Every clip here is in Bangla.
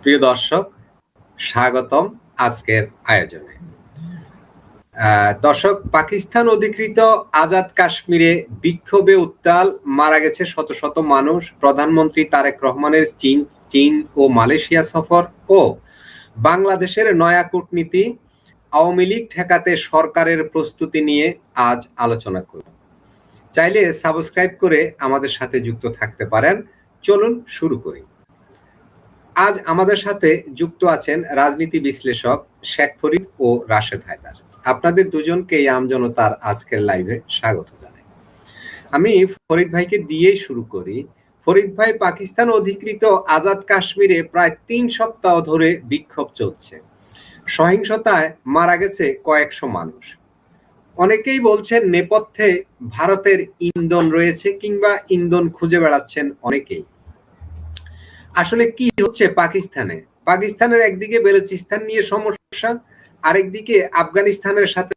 প্রিয় দর্শক, স্বাগতম আজকের আয়োজনে। দর্শক, পাকিস্তান অধিকৃত আজাদ কাশ্মীরে বিক্ষোভে উত্তাল, মারা গেছে শত শত মানুষ। প্রধানমন্ত্রী তারেক রহমানের চীন ও মালয়েশিয়া সফর ও বাংলাদেশের নয়া কূটনীতি, আওয়ামী লীগ ঠেকাতে সরকারের প্রস্তুতি নিয়ে আজ আলোচনা করব। চাইলে সাবস্ক্রাইব করে আমাদের সাথে যুক্ত থাকতে পারেন। চলুন শুরু করি। আজ আমাদের সাথে যুক্ত আছেন রাজনীতি বিশ্লেষক শেখ ফরিদ ও রাশেদ হায়দার। আপনাদের দুজনকেই আমজনতার আজকের লাইভে স্বাগত জানাই। আমি ফরিদ ভাইকে দিয়েই শুরু করি। ফরিদ ভাই, পাকিস্তান অধিকৃত আজাদ কাশ্মীরে প্রায় 3 সপ্তাহ ধরে বিক্ষোভ চলছে। সহিংসতায় মারা গেছে কয়েকশো মানুষ। অনেকেই বলছেন নেপথ্যে ভারতের ইন্ধন রয়েছে, কিংবা ইন্ধন খুঁজে বেড়াচ্ছেন অনেকেই। আসলে কি হচ্ছে পাকিস্তানের একদিকে বেলুচিস্তান নিয়ে সমস্যা, আরেকদিকে আফগানিস্তানের সাথে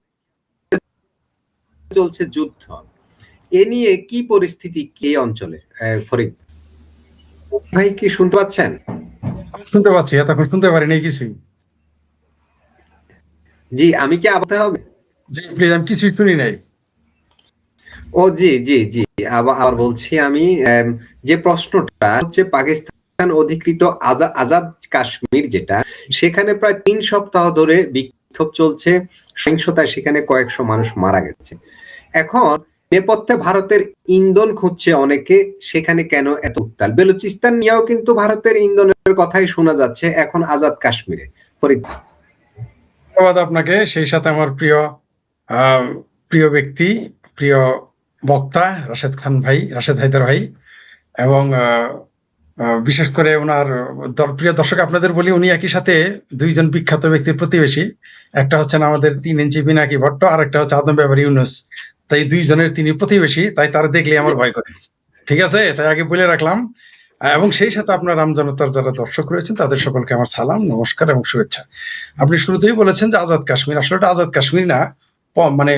চলছে যুদ্ধ। এ নিয়ে কি পরিস্থিতি কে অঞ্চলে? ফরিদ ভাই, কি শুনতে পাচ্ছেন? শুনতে পাচ্ছি, এতক্ষণ শুনতে পারিনি কিছুই। জি, আমি কি আবার হবে? জি প্লিজ, আমি কিছুই শুনি নাই। ও জি জি জি, আবার বলছি আমি। যে প্রশ্নটা হচ্ছে, পাকিস্তান অধিকৃত আজাদ কাশ্মীর যেটা, সেখানে প্রায় 3 সপ্তাহ ধরে বিক্ষোভ চলছে। সহিংসতায় সেখানে কয়েকশো মানুষ মারা গেছে। এখন নেপথ্যে ভারতের ইন্ধন খুঁজছে অনেকে। সেখানে কেন এত উত্তাল? বেলুচিস্তান নিয়েও কিন্তু ভারতের ইন্ধনের কথাই শোনা যাচ্ছে এখন আজাদ কাশ্মীরে। ধন্যবাদ আপনাকে, সেই সাথে আমার প্রিয় ব্যক্তি, প্রিয় বক্তা রাশেদ হায়দার ভাই, এবং বিশেষ করে ওনার প্রিয় দর্শক আপনাদের বলি, উনি একই সাথে দুইজন বিখ্যাত ব্যক্তির প্রতিবেশী। একটা হচ্ছেন আমাদের 3 ইঞ্চি পিনাকি ভট্ট, আর একটা হচ্ছে আদম ব্যাপারী ইউনুস। তাই দুইজনের তিনি প্রতিবেশী, তাই তার দেখলে আমার ভয় করে। ঠিক আছে, তাই আগে বলে রাখলাম। এবং সেই সাথে আপনার রামজনতার যারা দর্শক রয়েছেন তাদের সকলকে আমার সালাম, নমস্কার এবং শুভেচ্ছা। আপনি শুরুতেই বলেছেন যে আজাদ কাশ্মীর, আসলে এটা আজাদ কাশ্মীর না, মানে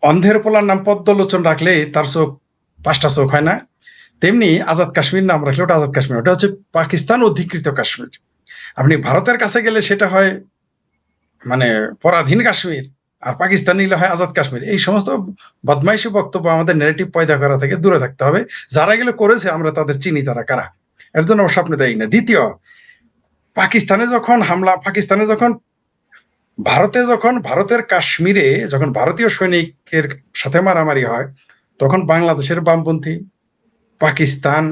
অন্ধের পোলার নাম পদ্মলোচন রাখলে তার চোখ 5টা চোখ হয় না, তেমনি আজাদ কাশ্মীর নাম রাখলে ওটা আজাদ কাশ্মীর, ওটা হচ্ছে পাকিস্তান অধিকৃত কাশ্মীর। আপনি ভারতের কাছে গেলে সেটা হয় মানে পরাধীন কাশ্মীর, আর পাকিস্তান নিলে হয় আজাদ কাশ্মীর। এই সমস্ত বদমাইশি বক্তব্য আমাদের নেগেটিভ পয়দা করা থেকে দূরে থাকতে হবে। যারা এগুলো করেছে আমরা তাদের চিনি, তারা কারা, এর জন্য অবশ্য আপনি দেয় না। দ্বিতীয়, পাকিস্তানে যখন ভারতের কাশ্মীরে যখন ভারতীয় সৈনিকের সাথে মারামারি হয়, তখন বাংলাদেশের বামপন্থী, পাকিস্তান,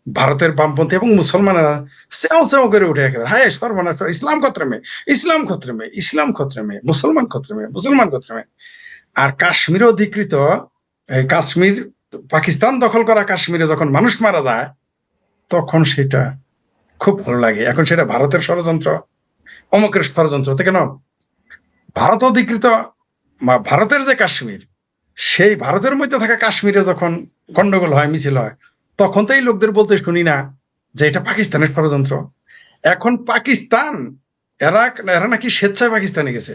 ভারতের বামপন্থী এবং মুসলমানেরা সেও সেও করে উঠে একেবারে, হায় সর্বনাশ, ইসলাম খতরে মে, মুসলমান খতরে মে। আর কাশ্মীর অধিকৃত কাশ্মীর, পাকিস্তান দখল করা কাশ্মীরে যখন মানুষ মারা যায়, তখন সেটা খুব ভালো লাগে। এখন সেটা ভারতের ষড়যন্ত্র, অমুকের ষড়যন্ত্র, কেন ভারত অধিকৃত ভারতের যে কাশ্মীর, সেই ভারতের মধ্যে থাকা কাশ্মীরে যখন গন্ডগোল হয়, মিছিল হয়, তখন তো এই লোকদের বলতে শুনি না যে এটা পাকিস্তানের ষড়যন্ত্র। এখন পাকিস্তান, এরা নাকি স্বেচ্ছায় পাকিস্তানে গেছে,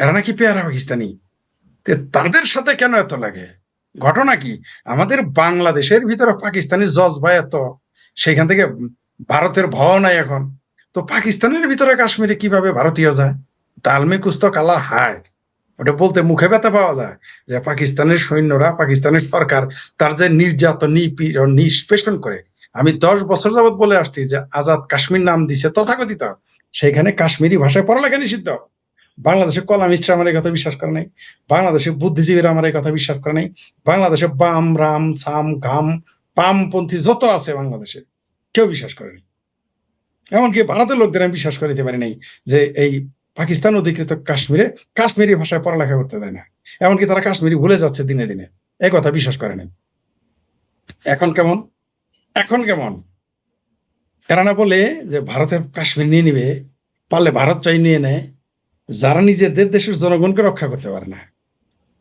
এরা নাকি পেয়ারা পাকিস্তানি। তাদের সাথে কেন এত লাগে? ঘটনা কি? আমাদের বাংলাদেশের ভিতরে পাকিস্তানি জজবা এত, সেখান থেকে ভারতের ভয় নাই এখন। তো পাকিস্তানের ভিতরে কাশ্মীরে কিভাবে ভারতীয় যায়? তালমে কুস্ত কালা হায়, ওটা বলতে মুখে ব্যথা পাওয়া যায় যে পাকিস্তানের সৈন্যরা, পাকিস্তানের সরকার তার যে নির্যাতন, নিপীড়ন, নিষ্পেষণ করে। আমি 10 বছর যাবৎ বলে আসছি যে আজাদ কাশ্মীর নাম দিছে তথাকথিত, সেখানে কাশ্মীরি ভাষায় পড়ালেখা নিষিদ্ধ। বাংলাদেশে কলামিস্টরা আমার এই কথা বিশ্বাস করে নাই, বাংলাদেশে বুদ্ধিজীবীরা আমার এই কথা বিশ্বাস করে নাই, বাংলাদেশে বাম, রাম, সাম, ঘাম, বামপন্থী যত আছে বাংলাদেশে কেউ বিশ্বাস করেনি। এমনকি ভারতের লোকদের আমি বিশ্বাস করিতে পারি নাই যে এই পাকিস্তান অধিকৃত কাশ্মীরে কাশ্মীরি ভাষায় পড়ালেখা করতে দেয় না। এমনকি তারা কাশ্মীরি ভুলে যাচ্ছে দিনে দিনে, এই কথা বিশ্বাস করে নাই। এখন কেমন এরা না বলে যে ভারতের কাশ্মীর নিয়ে নিবে, পারলে ভারতটাই নিয়ে নেয়। যারা নিজেদের দেশের জনগণকে রক্ষা করতে পারে না,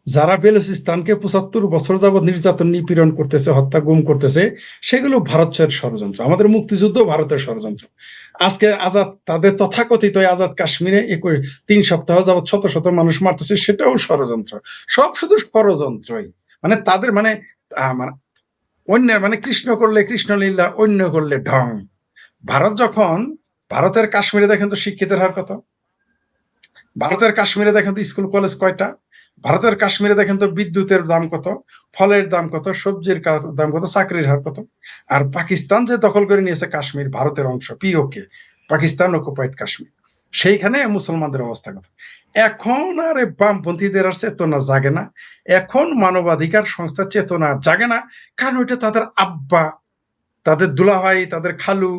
যারা বেলুচিস্তানকে 75 বছর যাবৎ নির্যাতন, নিপীড়ন করতেছে, হত্যা, গুম করতেছে, সেগুলো ভারতের ষড়যন্ত্র। আমাদের মুক্তিযুদ্ধ ভারতের ষড়যন্ত্র। আজকে তাদের তথাকথিত আজাদ কাশ্মীরে 3 সপ্তাহ যাবৎ শত শত মানুষ মারতেছে, সেটাও ষড়যন্ত্র। সব শুধু ষড়যন্ত্রই। মানে তাদের অন্যের, কৃষ্ণ করলে কৃষ্ণলীলা, অন্য করলে ঢং। ভারত যখন ভারতের কাশ্মীরে দেখেন তো শিক্ষিতের হার কত, ভারতের কাশ্মীরে দেখেন তো স্কুল কলেজ কয়টা, ভারতের কাশ্মীরে দেখেন তো বিদ্যুতের দাম কত, ফলের দাম কত, সবজির দাম কত, চাকরির হার কত। আর পাকিস্তান যে দখল করে নিয়েছে কাশ্মীর, ভারতের অংশ, পিওকে, পাকিস্তান অকুপাইড কাশ্মীর, সেইখানে মুসলমানদের অবস্থা কত। এখন আর এই বামপন্থীদের আর চেতনা জাগে না, এখন মানবাধিকার সংস্থা চেতনা আর জাগে না, কারণ ওইটা তাদের আব্বা, তাদের দুলাভাই, তাদের খালু,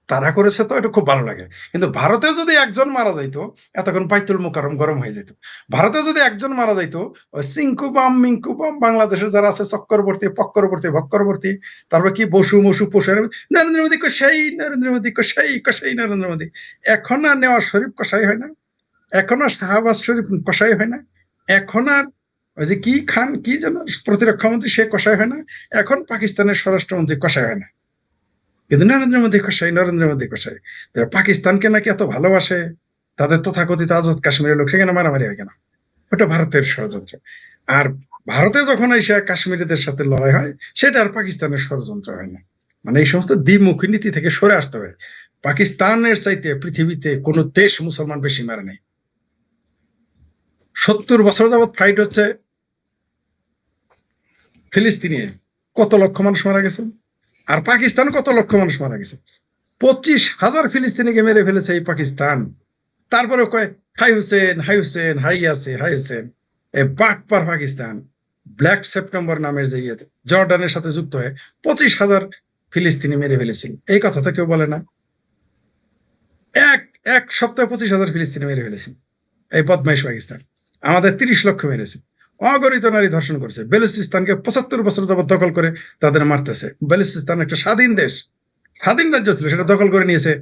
তারা করেছে, তো এটা খুব ভালো লাগে। কিন্তু ভারতে যদি একজন মারা যাইতো, এতক্ষণ বাইতুল মুকাররম গরম হয়ে যেত। ভারতে যদি একজন মারা যাইতো, ওই সিঙ্কু বাম মিঙ্কু বাম বাংলাদেশের যারা আছে চক্করবর্তী পক্করবর্তী ভক্করবর্তী, তারপর কি বসু মসু পশু, নরেন্দ্র মোদী কষাই, নরেন্দ্র মোদী কষাই, কষাই নরেন্দ্র মোদী। এখন আর নেওয়াজ শরীফ কষাই হয় না, এখন আর শাহবাজ শরীফ কষাই হয় না, এখন আর ওই যে কি খান কি যেন প্রতিরক্ষা মন্ত্রী, সে কষাই হয় না, এখন পাকিস্তানের স্বরাষ্ট্রমন্ত্রী কষাই হয় না, কিন্তু নরেন্দ্র মোদী কষাই, নরেন্দ্র মোদী কষাই। পাকিস্তানকে নাকি এত ভালোবাসে তাদের তথাকথিত আজাদ কাশ্মীরের লোক, সেখানে মারামারি হয় কেন? ওটা ভারতের ষড়যন্ত্র। আর ভারতে যখন এসে কাশ্মীরিদের সাথে লড়াই হয়, সেটা আর পাকিস্তানের ষড়যন্ত্র হয় না। মানে এই সমস্ত দ্বিমুখী নীতি থেকে সরে আসতে হবে। পাকিস্তানের চাইতে পৃথিবীতে কোনো দেশ মুসলমান বেশি মারে নাই। 70 বছর যাবৎ ফাইট হচ্ছে ফিলিস্তিনে, কত লক্ষ মানুষ মারা গেছে। আর পাকিস্তান কত লক্ষ মানুষ মারা গেছে, 25,000 ফিলিস্তিনিকে মেরে ফেলেছে এই পাকিস্তান। তারপরে কয় hi Hussain, hi Hussain, hi আছে, হাই হুসেন। এই বাটপার পাকিস্তান ব্ল্যাক সেপ্টেম্বর নামের যে ইয়েতে জর্ডানের সাথে যুক্ত হয়ে 25,000 ফিলিস্তিনি মেরে ফেলেছিল, এই কথা তো কেউ বলে না। এক এক সপ্তাহে 25,000 ফিলিস্তিনি মেরে ফেলেছিল এই বদমাইশ পাকিস্তান। আমাদের 30 লক্ষ মেরেছে, অগণিত নারী ধর্ষণ করেছে। বেলুচিস্তানকে 75 বছর যাবৎ দখল করে তাদের মারতেছে। বেলুচিস্তান একটা স্বাধীন দেশ, স্বাধীন রাজ্য ছিল, সেটা দখল করে নিয়েছে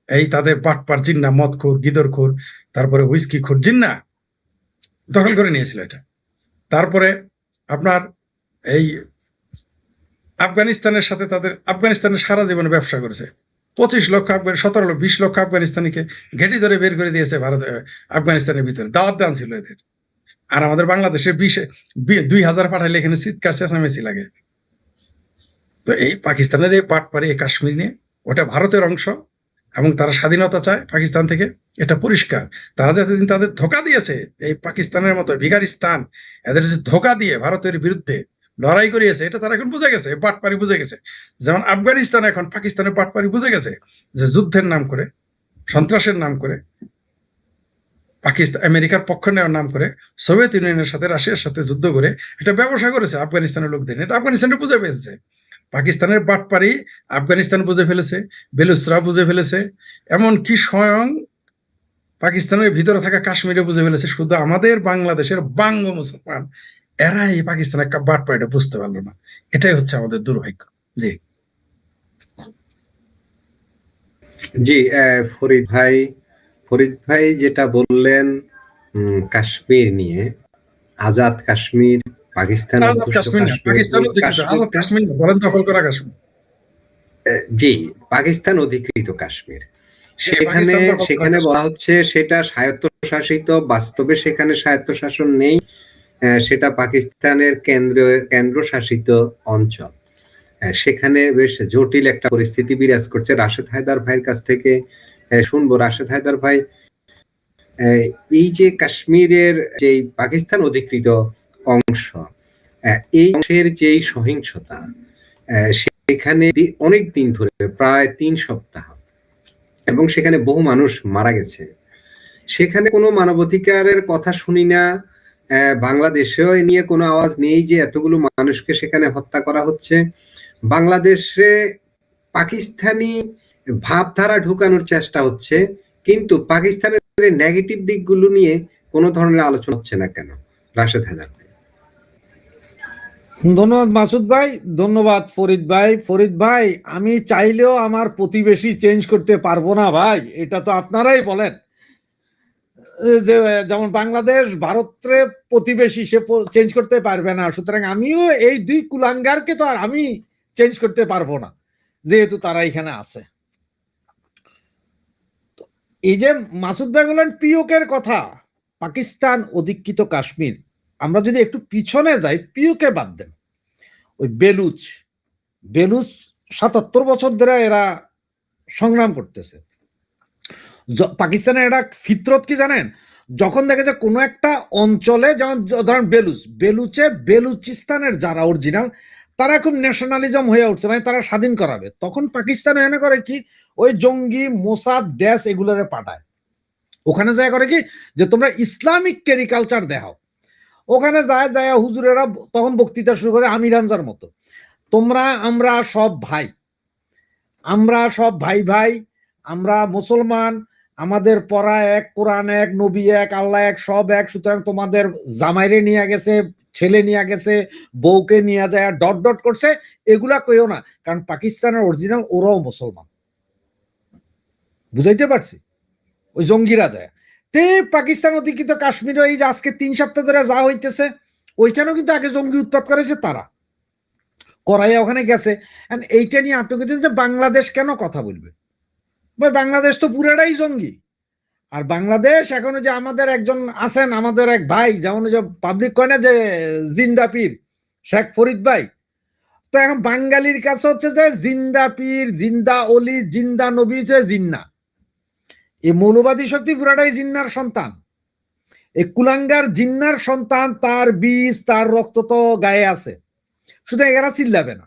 এই তাদের বাটপার জিন্না, মদখোর, গিদরখোর, তারপরে হুইস্কি খোর জিন্না দখল করে নিয়েছিল এটা। তারপরে আপনার এই আফগানিস্তানের সাথে তাদের, আফগানিস্তানের সারা জীবনে ব্যবসা করেছে। 25 লক্ষ আফগান, 20 লক্ষ আফগানিস্তানিকে ঘেটি ধরে বের করে দিয়েছে ভারত, আফগানিস্তানের ভিতরে দাওয়াত দান ছিল এদের। আর আমাদের বাংলাদেশের 2,000 পাঠাইলে এখানে চিৎকার চেঁচামেচি লাগে। তো এই পাকিস্তানের এই পাটপাড়ি এই কাশ্মীর নিয়ে, ওটা ভারতের অংশ এবং তারা স্বাধীনতা চায় পাকিস্তান থেকে, এটা পরিষ্কার। তারা যতদিন তাদের ধোকা দিয়েছে, এই পাকিস্তানের মতো ভিখারিস্তান এদের যে ধোকা দিয়ে ভারতের বিরুদ্ধে লড়াই করিয়েছে, এটা তারা এখন বুঝে গেছে, পাটপাড়ি বুঝে গেছে। যেমন আফগানিস্তান এখন পাকিস্তানের পাটপাড়ি বুঝে গেছে, যে যুদ্ধের নাম করে, সন্ত্রাসের নাম করে, পাকিস্তান আমেরিকার পক্ষ নেওয়ার নাম করে, সোভিয়েত ইউনিয়নের সাথে রাশিয়ার সাথে যুদ্ধ করে একটা ব্যবসা করেছে আফগানিস্তানের লোকদের। এটা আফগানিস্তানে বুঝে ফেলছে, পাকিস্তানের বাটপারি আফগানিস্তান বুঝে ফেলেছে, বেলুচরা বুঝে ফেলেছে, এমনকি স্বয়ং পাকিস্তানের ভিতরে থাকা কাশ্মীরে বুঝে ফেলেছে। শুধু আমাদের বাংলাদেশের বাঙ্গ মুসলমান, এরা এই পাকিস্তানের বাটপারিটা বুঝতে পারলো না। এটাই হচ্ছে আমাদের দুর্ভাগ্য। জি জি, ফরিদ ভাই যেটা বললেন কাশ্মীর নিয়ে, আজাদ কাশ্মীর, পাকিস্তান আজাদ অধ্যুষিত কাশ্মীর না, কাশ্মীর, পাকিস্তান এই অধিকৃত আজাদ কাশ্মীরটা, কাশ্মীর না, বলেন দখল করা কাশ্মীর। জি, পাকিস্তান অধিকৃত কাশ্মীর। সেখানে পাকিস্তান দখল করা সেখানে কাশ্মীর। বলা হচ্ছে সেটা স্বায়ত্তশাসিত, বাস্তবে সেখানে স্বায়ত্তশাসন নেই, সেটা পাকিস্তানের কেন্দ্রশাসিত অঞ্চল। সেখানে বেশ জটিল একটা পরিস্থিতি বিরাজ করছে। রাশেদ হায়দার ভাইয়ের কাছ থেকে শুনবো। রাশেদ হায়দার ভাই, এই যে কাশ্মীরের যে পাকিস্তান অধিকৃত অংশ, এই অংশের যে সহিংসতা, সেখানে অনেক দিন ধরে, প্রায় 3 সপ্তাহ, এবং সেখানে বহু মানুষ মারা গেছে। সেখানে কোনো মানবাধিকারের কথা শুনি না। বাংলাদেশেও এ নিয়ে কোনো আওয়াজ নেই যে এতগুলো মানুষকে সেখানে হত্যা করা হচ্ছে। বাংলাদেশে পাকিস্তানি ভাবধারা ঢুকানোর চেষ্টা হচ্ছে, কিন্তু পাকিস্তানের নেগেটিভ দিকগুলো নিয়ে কোনো ধরনের আলোচনা হচ্ছে না কেন? রাশেদ হায়দার ভাই। ধন্যবাদ মাসুদ ভাই, ধন্যবাদ ফরিদ ভাই। ফরিদ ভাই, আমি চাইলেও আমার প্রতিবেশী চেঞ্জ করতে পারবো না ভাই, এটা তো আপনারাই বলেন। যে যেমন বাংলাদেশ ভারতের প্রতিবেশী, সে চেঞ্জ করতে পারবে না, সুতরাং আমিও এই দুই কুলাঙ্গারকে তো আর আমি চেঞ্জ করতে পারবো না, যেহেতু তারা এখানে আছে। এই যে মাসুদ ভাই বলেন পিওকের কথা, পাকিস্তান অধিকৃত কাশ্মীর, আমরা যদি একটু পিছনে যাই, পিওকে বাদ দেন, ওই বেলুচ 77 বছর ধরে এরা সংগ্রাম করতেছে। পাকিস্তানের একটা ফিতরত কি জানেন, যখন দেখে যে কোনো একটা অঞ্চলে, যেমন ধরেন বেলুচিস্তানের যারা অরিজিনাল, তারা খুব ন্যাশনালিজম হয়ে উঠছে, মানে তারা স্বাধীন করাবে, তখন পাকিস্তান এনে করে কি ওই জঙ্গি মোসাদ দেশ এগুলোরে পাঠায়, ওখানে যায় করে কি যে তোমরা ইসলামিক ক্যারিকালচার দেখাও, ওখানে যায় যায় হুজুরেরা তখন বক্তৃতা শুরু করে আমির হামজার মতো, আমরা সব ভাই, আমরা সব ভাই ভাই, আমরা মুসলমান, আমাদের পড়া এক, কোরআন এক, নবী এক, আল্লাহ এক, সব এক, সুতরাং তোমাদের জামাইরে নিয়ে গেছে, ছেলে নিয়ে গেছে, বউকে নিয়ে যায় ডট ডট করছে, এগুলা কইও না, কারণ পাকিস্তানের অরিজিনাল ওরাও মুসলমান। বুঝাইতে পারছি? ওই জঙ্গিরা যায় তে পাকিস্তান অধিকৃত কাশ্মীর, এই যে আজকে 3 সপ্তাহ ধরে যা হইতেছে, ওইখানেও কিন্তু আগে জঙ্গি উৎপাত করেছে তারা, করাইয়া ওখানে গেছে। এইটা নিয়ে আপনি বলছেন যে বাংলাদেশ কেন কথা বলবে? ভাই বাংলাদেশ তো পুরাটাই জঙ্গি। আর বাংলাদেশ এখনো যে আমাদের একজন আছেন, আমাদের এক ভাই, যেমন যে পাবলিক কয় না যে জিন্দা পীর শেখ ফরিদ ভাই, তো এখন বাঙালির কাছে হচ্ছে যে জিন্দা পীর, জিন্দা অলি, জিন্দা নবী হচ্ছে জিন্না। এই মৌলবাদী শক্তি পুরাটাই জিন্নার সন্তান, এই কুলাঙ্গার জিন্নার সন্তান, তার বীজ তার রক্ত তো গায়ে আছে, শুধু এরা চিল্লাবে না।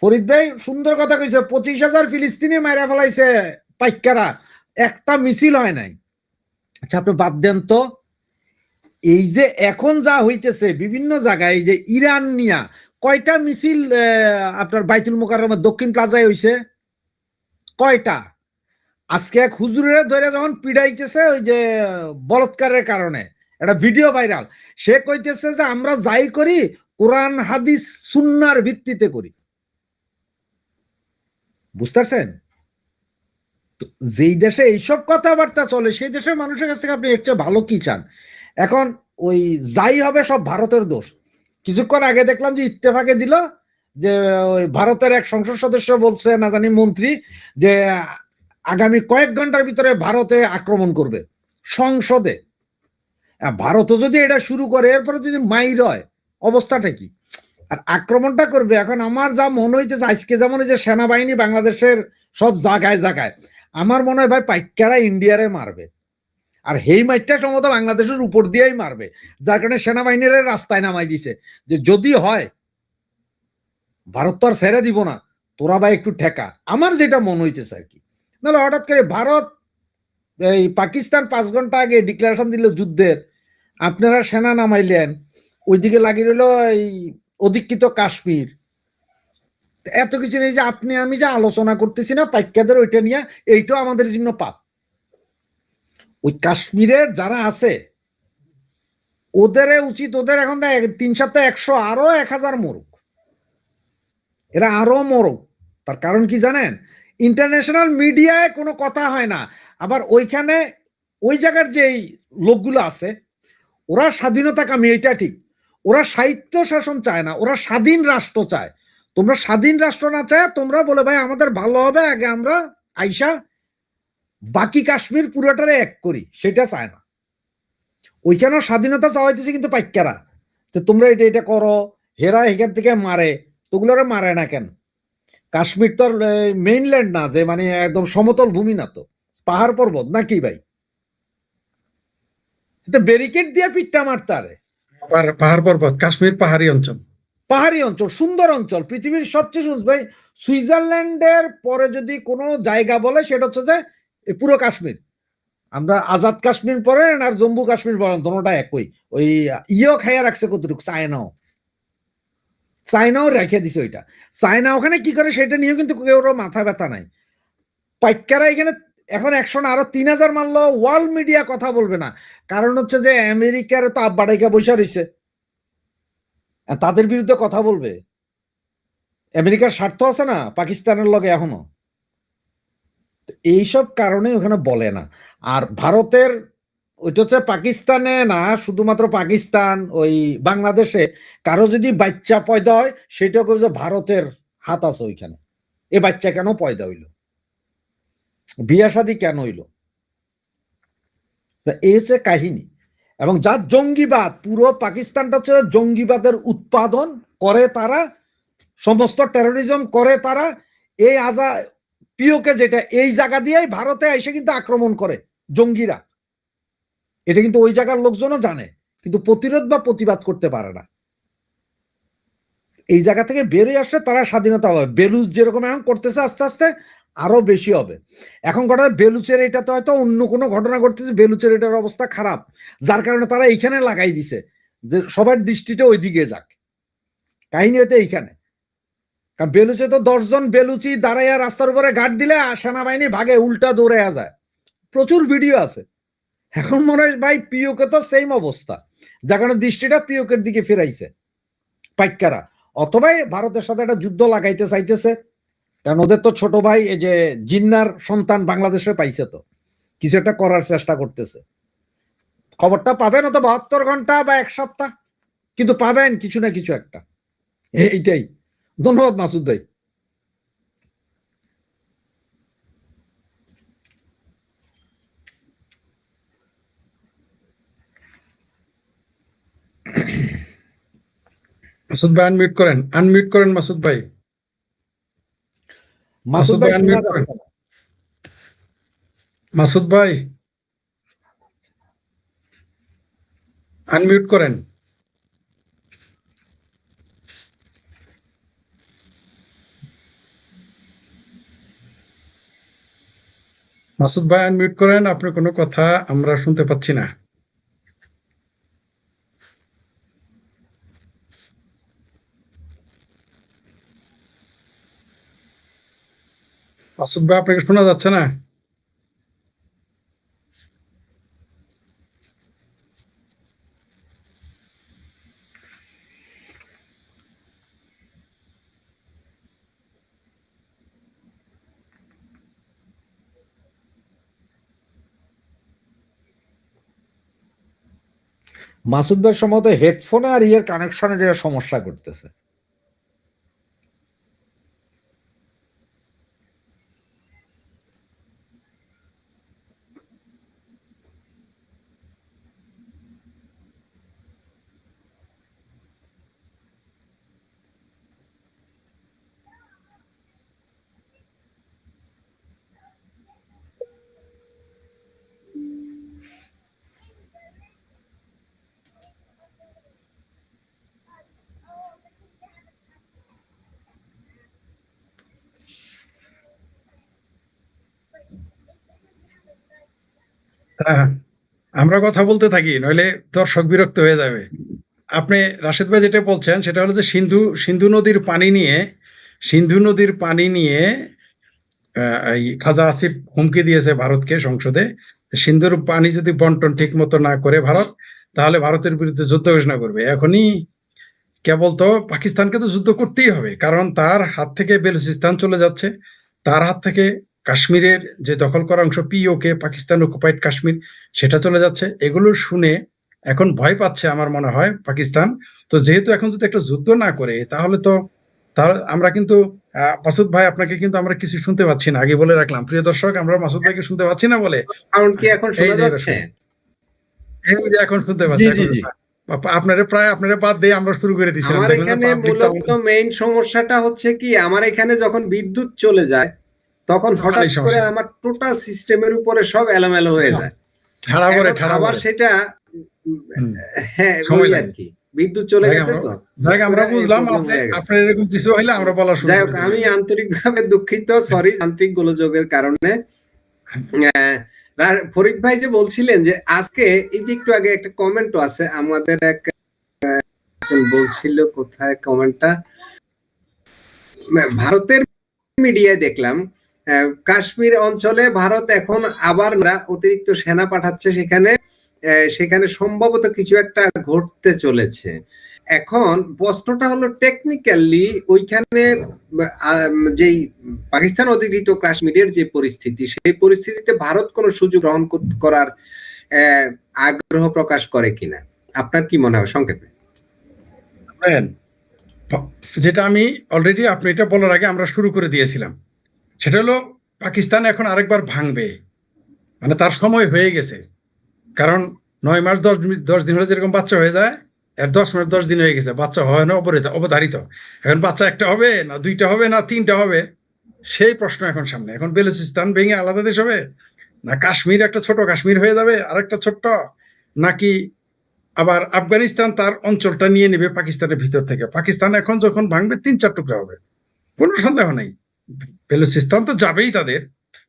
ফরিদ ভাই সুন্দর কথা কইছে, 25,000 ফিলিস্তিনি মাইরা ফেলাইছে পাইকারা, একটা মিছিল হয় নাই। আচ্ছা আপনি বাদ দেন তো, এই যে এখন যা হইতেছে বিভিন্ন জায়গায়, যে ইরান নিয়া কয়টা মিছিল আপনার বাইতুল মোকাররমের দক্ষিণ প্লাজায় হইছে, কয়টা? আজকে এক হুজুরের ধরে যখন পিড়াইতেছে ওই যে বলৎকারের কারণে, একটা ভিডিও ভাইরাল, সে কইতেছে যে আমরা যাই করি কোরআন হাদিস সুন্নাহর ভিত্তিতে করি। বুঝতে পারছেন? যেই দেশে এইসব কথাবার্তা চলে, সেই দেশের মানুষের কাছ থেকে আপনি এর চেয়ে ভালো কি চান? এখন ওই যাই হবে সব ভারতের দোষ। কিছুক্ষণ আগে দেখলাম যে ইত্তেফাকে দিল যে ওই ভারতের এক সংসদ সদস্য বলছে, না জানি মন্ত্রী, যে আগামী কয়েক ঘন্টার ভিতরে ভারতে আক্রমণ করবে সংসদে। ভারতও যদি এটা শুরু করে, এরপরে যদি মাইর হয়, অবস্থাটা কি? আর আক্রমণটা করবে। এখন আমার যা মনে হইতেছে, আজকে যেমন যে সেনাবাহিনী বাংলাদেশের সব জায়গায় জায়গায়, আমার মনে হয় ভাই পাইকারা ইন্ডিয়ারে মারবে, আর হেই মাইটটা সম্ভবত বাংলাদেশের উপর দিয়েই মারবে, যার কারণে সেনাবাহিনীর রাস্তায় নামাই দিছে যে যদি হয় ভারত তো আর ছেড়ে দিব না, তোরা ভাই একটু ঠেকা। আমার যেটা মনে হইতেছে আর কি, নাহলে হঠাৎ করে ভারত, এই পাকিস্তান 5 ঘন্টা আগে ডিক্লারেশন দিল যুদ্ধের, আপনারা সেনা নামাইলেন, ওইদিকে লাগিয়ে রইল এই অধিকৃত কাশ্মীর, এত কিছু নেই যে আপনি আমি যে আলোচনা করতেছি না পাইকাদের ওইটা নিয়ে, এইটাও আমাদের জন্য পাপ। ওই কাশ্মীরের যারা আছে ওদের উচিত, ওদের এখন 3 সপ্তাহ 100 আরো 1000 মরুক, এরা আরো মরুক। তার কারণ কি জানেন? ইন্টারন্যাশনাল মিডিয়ায় কোনো কথা হয় না। আবার ওইখানে ওই জায়গার যে লোকগুলো আছে, ওরা স্বাধীনতা কামী, এটা ঠিক, ওরা সাহিত্য শাসন চায় না, ওরা স্বাধীন রাষ্ট্র চায়। তোমরা স্বাধীন রাষ্ট্র না চায়, তোমরা বলে ভাই আমাদের ভালো হবে, আগে আমরা আইসা বাকি কাশ্মীর পুরোটারে এক করি, সেটা চায় না। ওইখানেও স্বাধীনতা চাওয়াইতেছে কিন্তু পাইকারা, যে তোমরা এটা এটা করো, হেরা এখান থেকে মারে, তোগুলোরে মারে না কেন? কাশ্মীর তো মেইনল্যান্ড না, যে মানে একদম সমতল ভূমি না, তো পাহাড় পর্বত নাকি ভাই? এটা ব্যারিকেড দিয়ে পিঠটা মারতে আরে। পাহাড় পর্বত, কাশ্মীর পাহাড়ি অঞ্চল, পাহাড়ি অঞ্চল, সুন্দর অঞ্চল, পৃথিবীর সবচেয়ে সুন্দর ভাই। সুইজারল্যান্ডের পরে যদি কোনো জায়গা বলে সেটা হচ্ছে যে পুরো কাশ্মীর। আমরা আজাদ কাশ্মীর পড়েন আর জম্মু কাশ্মীর পড়েন, দুটোটা একই। ওই ইয়েও খাইয়া রাখছে কতটুকু, চায়নাও রেখে দিছে ওইটা। চায়না ওখানে কি করে সেটা নিয়েও কিন্তু কেউ মাথা ব্যথা নাই। পাইকারা এখানে এখন 100 না আরো 3000 মারলো, ওয়ার্ল্ড মিডিয়া কথা বলবে না, কারণ হচ্ছে যে আমেরিকার তো আব্বাড়াইকা বৈশা রয়েছে, তাদের বিরুদ্ধে কথা বলবে। আমেরিকার স্বার্থ আছে না পাকিস্তানের লগে এখনো, এইসব কারণে ওখানে বলে না। আর ভারতের ওইটা হচ্ছে পাকিস্তানে না, শুধুমাত্র পাকিস্তান, ওই বাংলাদেশে কারো যদি বাচ্চা পয়দা হয়, সেটা যে ভারতের হাত আছে ওইখানে, এ বাচ্চা কেন পয়দা হইল, বিয়া শাদী কেন হইল, এই হচ্ছে কাহিনী। এবং যার জঙ্গিবাদ, পুরো পাকিস্তানটা হচ্ছে জঙ্গিবাদের উৎপাদন করে তারা, সমস্ত টেরোরিজম করে তারা। এই পিওকে যেটা এই জায়গা দিয়েই ভারতে এসে কিন্তু আক্রমণ করে জঙ্গিরা, এটা কিন্তু ওই জায়গার লোকজনও জানে, কিন্তু প্রতিরোধ বা প্রতিবাদ করতে পারে না। এই জায়গা থেকে বেরিয়ে আসলে তারা স্বাধীনতা হবে। বেলুচ যেরকম এখন করতেছে আস্তে আস্তে আরো বেশি হবে। এখন ঘটনা বেলুচের এটাতে হয়তো অন্য কোনো ঘটনা ঘটতেছে, বেলুচের এটার অবস্থা খারাপ, যার কারণে তারা এইখানে লাগাই দিছে যে সবার দৃষ্টিটা ওইদিকে যাক। কাহিনী হতে এইখানে, কারণ বেলুচে তো 10 জন বেলুচি দাঁড়াইয়া রাস্তার উপরে গার্ড দিলে সেনাবাহিনী ভাগে, উল্টা দৌড়ে যায়, প্রচুর ভিডিও আছে। এখন মনে হয় ভাই পিওকে তো সেম অবস্থা, যার কারণে দৃষ্টিটা পিওকের দিকে ফেরাইছে পাইকারা, অথবা ভারতের সাথে একটা যুদ্ধ লাগাইতে চাইতেছে, কারণ ওদের তো ছোট ভাই এই যে জিন্নার সন্তান বাংলাদেশে পাইছে, তো কিছু একটা করার চেষ্টা করতেছে। খবরটা পাবেন হয়তো 72 ঘন্টা বা 1 সপ্তাহ, কিন্তু পাবেন কিছু না কিছু একটা। এইটাই। ধন্যবাদ মাসুদ ভাই। মাসুদ ভাই আনমিউট করেন মাসুদ ভাই। মাসুদ ভাই শোনা unmute করেন। যাচ্ছে না। মাসুদ ভাই আনমিউট করেন। মাসুদ ভাই আনমিউট করেন, আপনার কোনো কথা আমরা শুনতে পাচ্ছি না। মাসুদ ভাই আপনাকে শোনা যাচ্ছে না? মাসুদ ভাই সম্ভবত হেডফোনে আর ইয়ের কানেকশনে যে সমস্যা করতেছে। হ্যাঁ, আমরা কথা বলতে থাকি, নইলে দর্শক বিরক্ত হয়ে যাবে। আপনি রাশেদ ভাই যেটা বলছেন সেটা হলো যে সিন্ধু নদীর পানি নিয়ে এই খাজা আসিফ হুমকি দিয়েছে ভারতকে সংসদে, সিন্ধুর পানি যদি বন্টন ঠিক মতো না করে ভারত, তাহলে ভারতের বিরুদ্ধে যুদ্ধ ঘোষণা করবে। এখনই কেবল তো পাকিস্তানকে তো যুদ্ধ করতেই হবে, কারণ তার হাত থেকে বেলুচিস্তান চলে যাচ্ছে, তার হাত থেকে কাশ্মীরের যে দখল করা অংশ পিওকে, পাকিস্তান অকুপাইড কাশ্মীর, সেটা চলে যাচ্ছে। এগুলো শুনে এখন ভয় পাচ্ছে আমার মনে হয় পাকিস্তান। তো যেহেতু এখন যদি একটা যুদ্ধ না করে, তাহলে আমরা কিন্তু মাসুদ ভাই আপনাকে কিন্তু আমরা কিছু শুনতে পাচ্ছি না, আগে বলে রাখলাম প্রিয় দর্শক, আমরা মাসুদ ভাইকে শুনতে পাচ্ছি না বলে। সাউন্ড কি এখন এই শোনা যে যাচ্ছে? এই যে এখন শুনতে জি পাচ্ছি। জি জি। আপনারা বাদ দিয়ে আমরা শুরু করে দিয়েছিলাম। আমার এখানে মূলত মেইন সমস্যাটা হচ্ছে কি, আমার এখানে যখন বিদ্যুৎ চলে যায় তখন হঠাৎ করে আমার টোটাল সিস্টেমের উপরে সব এলোমেলো হয়ে যায়। এখন আবার সেটা হ্যাঁ ওই আর কি, বিদ্যুৎ চলে গেছে তো। আমরা বুঝলাম আপনার এরকম কিছু হইলে আমরা বলা শুরু যাই করে হোক, দিই। আমি আন্তরিকভাবে দুঃখিত, সরি যান্ত্রিক গোলযোগের কারণে। ফরিদ ভাই যে বলছিলেন যে আজকে এই যে একটু আগে একটা কমেন্টও আছে, আমাদের একজন বলছিল, কোথায় কমেন্টটা, ভারতের মিডিয়ায় দেখলাম কাশ্মীর অঞ্চলে ভারত এখন আবার অতিরিক্ত সেনা পাঠাচ্ছে সেখানে সম্ভবত কিছু একটা ঘটতে চলেছে। এখন প্রশ্নটা হলো টেকনিক্যালি ওইখানে যেই পাকিস্তান অধিকৃত কাশ্মীরের যে পরিস্থিতি, সেই পরিস্থিতিতে ভারত কোনো সুযোগ গ্রহণ করার আগ্রহ প্রকাশ করে কিনা, আপনার কি মনে হয় সংক্ষেপে? যেটা আমি অলরেডি আপনি এটা বলার আগে আমরা শুরু করে দিয়েছিলাম, সেটা হলো পাকিস্তান এখন আরেকবার ভাঙবে, মানে তার সময় হয়ে গেছে। কারণ 9 মাস 10 দিন হলে যেরকম বাচ্চা হয়ে যায়, এর 10 মাস 10 দিন হয়ে গেছে, বাচ্চা হয় না অবধারিত। এখন বাচ্চা একটা হবে না, দুইটা হবে না, তিনটা হবে, সেই প্রশ্ন এখন সামনে। এখন বেলুচিস্তান ভেঙে আলাদা দেশ হবে, না কাশ্মীর একটা ছোট কাশ্মীর হয়ে যাবে আরেকটা ছোট্ট, নাকি আবার আফগানিস্তান তার অঞ্চলটা নিয়ে নেবে পাকিস্তানের ভিতর থেকে? পাকিস্তান এখন যখন ভাঙবে 3-4 টুকরা হবে, কোনো সন্দেহ নেই। বেলুচিস্তান তো যাবেই তাদের।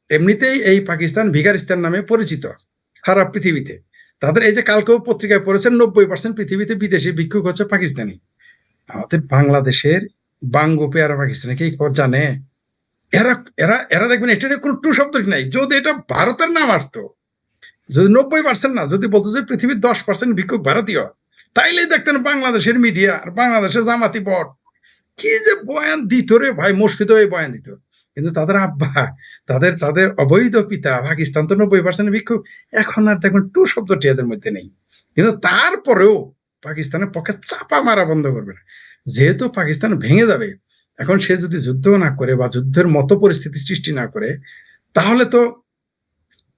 এমনিতেই এই পাকিস্তান ভিগারিস্তান নামে পরিচিত সারা পৃথিবীতে। তাদের এই যে কালকেও পত্রিকায় পড়েছেন 90% পৃথিবীতে বিদেশি ভিক্ষুক হচ্ছে পাকিস্তানি। আমাদের বাংলাদেশের বাঙ্গো পেয়ারা পাকিস্তানি কি খবর জানে? এরা এরা এরা দেখবেন এটার কোনো টু শব্দ নাই। যদি এটা ভারতের নাম আসতো, যদি 90% না, যদি বলতো যে পৃথিবীর 10% ভিক্ষুক ভারতীয়, তাইলেই দেখতেন বাংলাদেশের মিডিয়া আর বাংলাদেশের জামাতি বট কি যে বয়ান দিত রে ভাই, মসজিদে ওই বয়ান দিত। কিন্তু তাদের আব্বা, তাদের তাদের অবৈধ পিতা পাকিস্তান তো 90% ভিক্ষুক। এখন আর দেখুন টু শব্দটি এদের মধ্যে নেই। কিন্তু তারপরেও পাকিস্তানের পক্ষে চাপা মারা বন্ধ করবে না, যেহেতু পাকিস্তান ভেঙে যাবে। এখন সে যদি যুদ্ধ না করে বা যুদ্ধের মতো পরিস্থিতি সৃষ্টি না করে, তাহলে তো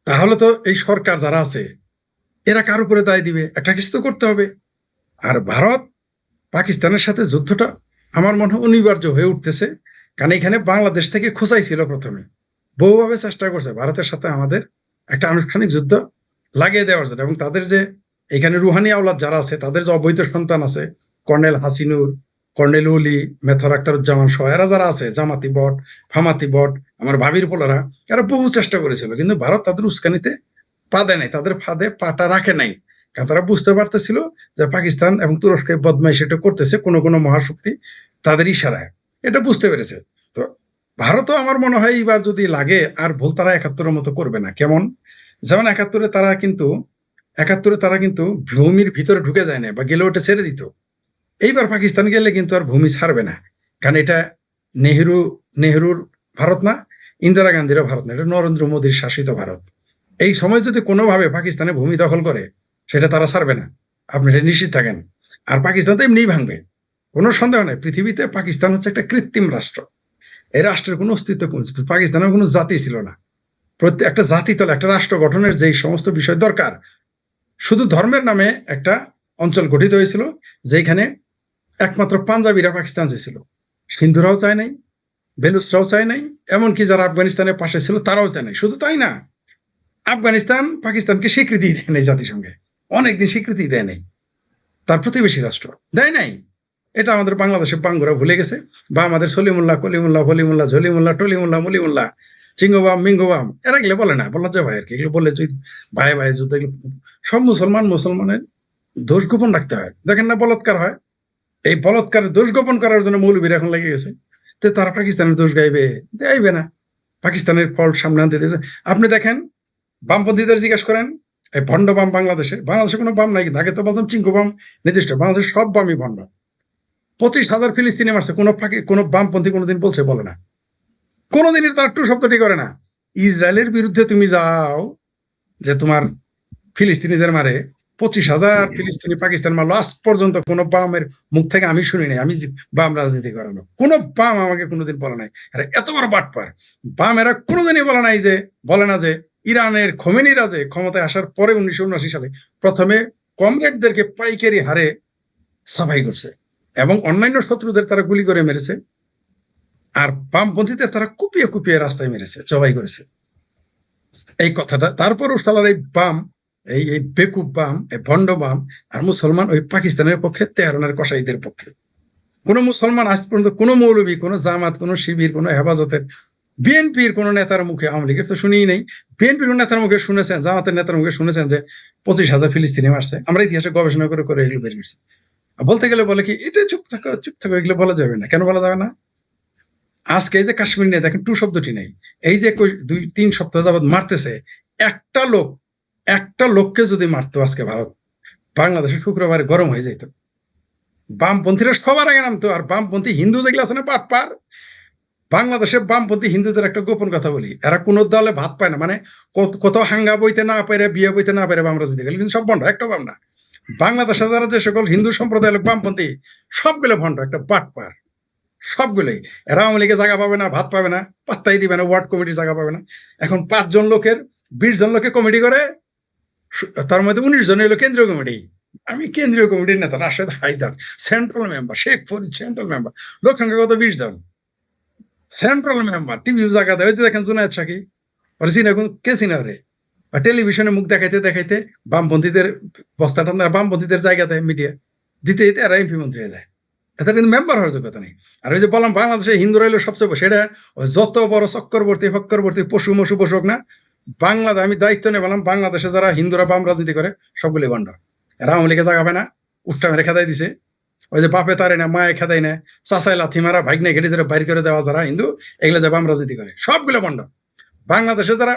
তাহলে তো এই সরকার যারা আছে এরা কার উপরে দায় দিবে? একটা কিছু তো করতে হবে। আর ভারত পাকিস্তানের সাথে যুদ্ধটা আমার মনে হয় অনিবার্য হয়ে উঠতেছে। কারণ এখানে বাংলাদেশ থেকে খোঁচাই ছিল প্রথমে, বহুভাবে চেষ্টা করছে ভারতের সাথে আমাদের একটা আনুষ্ঠানিক যুদ্ধ লাগিয়ে দেওয়ার জন্য। এবং তাদের যে এখানে রুহানি আওলাদ যারা আছে, তাদের যে অবৈধ সন্তান আছে, কর্নেল হাসিনুর, কর্নেল ওলি, মেথর আখতারুজ্জামান সহ এরা যারা আছে, জামাতি বট, ফামাতি বট, আমার ভাবির পোলারা, এরা বহু চেষ্টা করেছিল, কিন্তু ভারত তাদের উস্কানিতে পা দেয় নাই, তাদের ফাঁদে পাটা রাখে নাই। কারণ তারা বুঝতে পারতেছিল যে পাকিস্তান এবং তুরস্কে বদমাইশ এটা করতেছে কোনো কোনো মহাশক্তি তাদের ইশারায়, এটা বুঝতে পেরেছে। তো ভারতও আমার মনে হয় এবার যদি লাগে আর ভুল তারা 71-এর মতো করবে না। কেমন? যেমন 71-এ তারা কিন্তু ভূমির ভিতরে ঢুকে যায় না বা গেলে ওটা ছেড়ে দিত। এইবার পাকিস্তান গেলে কিন্তু আর ভূমি ছাড়বে না, কারণ এটা নেহরুর ভারত না, ইন্দিরা গান্ধীরও ভারত না, এটা নরেন্দ্র মোদীর শাসিত ভারত। এই সময় যদি কোনোভাবে পাকিস্তানে ভূমি দখল করে, সেটা তারা ছাড়বে না, আপনি এটা নিশ্চিত থাকেন। আর পাকিস্তান তো এমনিই ভাঙবে, কোনো সন্দেহ নেই। পৃথিবীতে পাকিস্তান হচ্ছে একটা কৃত্রিম রাষ্ট্র। এই রাষ্ট্রের কোনো অস্তিত্ব, পাকিস্তানের কোনো জাতি ছিল না। প্রত্যেক একটা জাতি তলে একটা রাষ্ট্র গঠনের যেই সমস্ত বিষয় দরকার, শুধু ধর্মের নামে একটা অঞ্চল গঠিত হয়েছিল, যেখানে একমাত্র পাঞ্জাবিরা পাকিস্তান চেয়েছিল, সিন্ধুরাও চায় নাই, বেলুচরাও চায় নাই, এমনকি যারা আফগানিস্তানের পাশে ছিল তারাও চায় নাই। শুধু তাই না, আফগানিস্তান পাকিস্তানকে স্বীকৃতি দেয় নাই জাতিসংঘে, অনেকদিন স্বীকৃতি দেয় নাই। তার প্রতিবেশী রাষ্ট্র দেয় নাই। এটা আমাদের বাংলাদেশের বাঙ্গুরা ভুলে গেছে, বা আমাদের সলিমুল্লাহ, কলিমুল্লাহ, ফলিমুল্লাহ, ঝলিমুল্লাহ, টলিমুল্লাহ, মলিমুল্লাহ, চিঙ্গবাম, মিঙ্গবাম, এরা গেলে বলে না, বলা যায় ভাই আর কি, এগুলো বললে ভাই ভাই যুদ্ধ, সব মুসলমানের দোষ গোপন রাখতে হয়। দেখেন না বলৎকার হয়, এই বলৎকারের দোষ গোপন করার জন্য মৌলবীরা এখন লেগে গেছে। তো তারা পাকিস্তানের দোষ গাইবে? গাইবে না, পাকিস্তানের ফল্ট সামনে আনতে দিয়েছে। আপনি দেখেন বামপন্থীদের জিজ্ঞেস করেন, এই ভণ্ড বাম বাংলাদেশে কোনো বাম নাই, কিন্তু আগে তো বলতাম চিঙ্কু বাম নির্দিষ্ট, বাংলাদেশের সব বামই ভণ্ড। 25,000 ফিলিস্তিনি মারছে, কোনো বামপন্থী কোনোদিন বলছে? বলে না, কোনোদিনই তারা টু শব্দটি করে না। ইসরায়েলের বিরুদ্ধে তুমি যাও যে তোমার ফিলিস্তিনিদের মারে, 25,000 ফিলিস্তিনি পাকিস্তান মারলো, আজ পর্যন্ত কোনো বামের মুখ থেকে আমি শুনি নাই। আমি বাম রাজনীতি করানো কোনো বাম আমাকে কোনোদিন বলে নাই। আর এত বড় বাটপার বাম, এরা কোনোদিনই বলে না যে ইরানের খোমেনিরা যে ক্ষমতায় আসার পরে 1979 সালে প্রথমে কমরেডদেরকে পাইকারি হারে সাফাই করছে এবং অন্যান্য শত্রুদের তারা গুলি করে মেরেছে, আর বামপন্থীদের তারা কুপিয়ে কুপিয়ে রাস্তায় মেরেছে, জবাই করেছে। এই কথাটা তারপরও সালার এই বাম, এই বেকুব বাম, এই ভণ্ড বাম আর মুসলমান ওই পাকিস্তানের পক্ষে, তেহরানের কসাইদের পক্ষে। কোন মুসলমান আজ পর্যন্ত, কোন মৌলবী, কোন জামাত, কোন শিবির, কোন হেফাজতের, বিএনপির কোন নেতার মুখে, আওয়ামী লীগের তো শুনিই নেই, বিএনপির কোন নেতার মুখে শুনেছেন, জামাতের নেতার মুখে শুনেছেন যে 25,000 ফিলিস্তিনি মারছে? আমরা ইতিহাসে গবেষণা করে করে এগুলো বের করছি। বলতে গেলে বলে কি, এটা চুপ থাকো, এগুলো বলা যাবে না। কেন বলা যাবে না? আজকে এই যে কাশ্মীর নিয়ে দেখেন টু শব্দটি নেই। এই যে 2-3 সপ্তাহ যাবৎ মারতেছে, একটা লোককে যদি মারতো আজকে ভারত, বাংলাদেশে শুক্রবারে গরম হয়ে যেত। বামপন্থীরা সবার আগে নামতো। আর বামপন্থী হিন্দু যেগুলো আছে না বাটপার, বাংলাদেশের বামপন্থী হিন্দুদের একটা গোপন কথা বলি, এরা কোন দলে ভাত পায় না, মানে কত হাঙ্গা বইতে না পারে, বিয়ে বইতে না পারে বাম রাজনীতি গেলে, কিন্তু সব ভণ্ড, একটা বাম না। বাংলাদেশে যারা যে সকল হিন্দু সম্প্রদায়ের লোক বামপন্থী, সবগুলো ভণ্ড, একটা বাটপার সবগুলোই। এরা আওয়ামী লীগে জায়গা পাবে না, ভাত পাবে না, পাত্তাই দিবে না, ওয়ার্ড কমিটির জায়গা পাবে না। এখন 5 জন লোকের 20 জন লোকে কমিটি করে, তার মধ্যে 19 জন হলো কেন্দ্রীয় কমিটি। আমি কেন্দ্রীয় কমিটির নেতা Rashed Haider, central member, Sheikh Farid central member, লোক সংখ্যা কত? 20 জন। সেন্ট্রাল মেম্বার টিভি জায়গা দেয়, ওই যে দেখেন জুনায়েদ সাকি, ওরা চিনা কে চিনা রে, বা টেলিভিশনে মুখ দেখাইতে দেখাইতে বামপন্থীদের বস্তা টান্দা, বামপন্থীদের জায়গা দেয় মিডিয়া দিতে দিতে এরা এমপি মন্ত্রী হয়ে যায়। এদের কিন্তু মেম্বার হওয়ার যোগ্যতা নেই। আর ওই যে বললাম বাংলাদেশে হিন্দু রইল সবচেয়ে বড়, সেটা ওই যত বড় চক্করবর্তী পশু মশু বসুক না, বাংলাদেশ আমি দায়িত্ব নিয়ে বললাম, বাংলাদেশে যারা হিন্দুরা বাম রাজনীতি করে সবগুলি গন্ড। এরা আওয়ামী লীগে জাগাবে না, উষ্টা মেরে খেদাই দিছে। ওই যে বাপে তারে না, মায়ে খেদাই না, চাচাই লাথি মারা, ভাগ্নে ঘেটে ধরে বাইর করে দেওয়া যারা হিন্দু, এগুলো যে বাম রাজনীতি করে সবগুলো গন্ড। বাংলাদেশে যারা,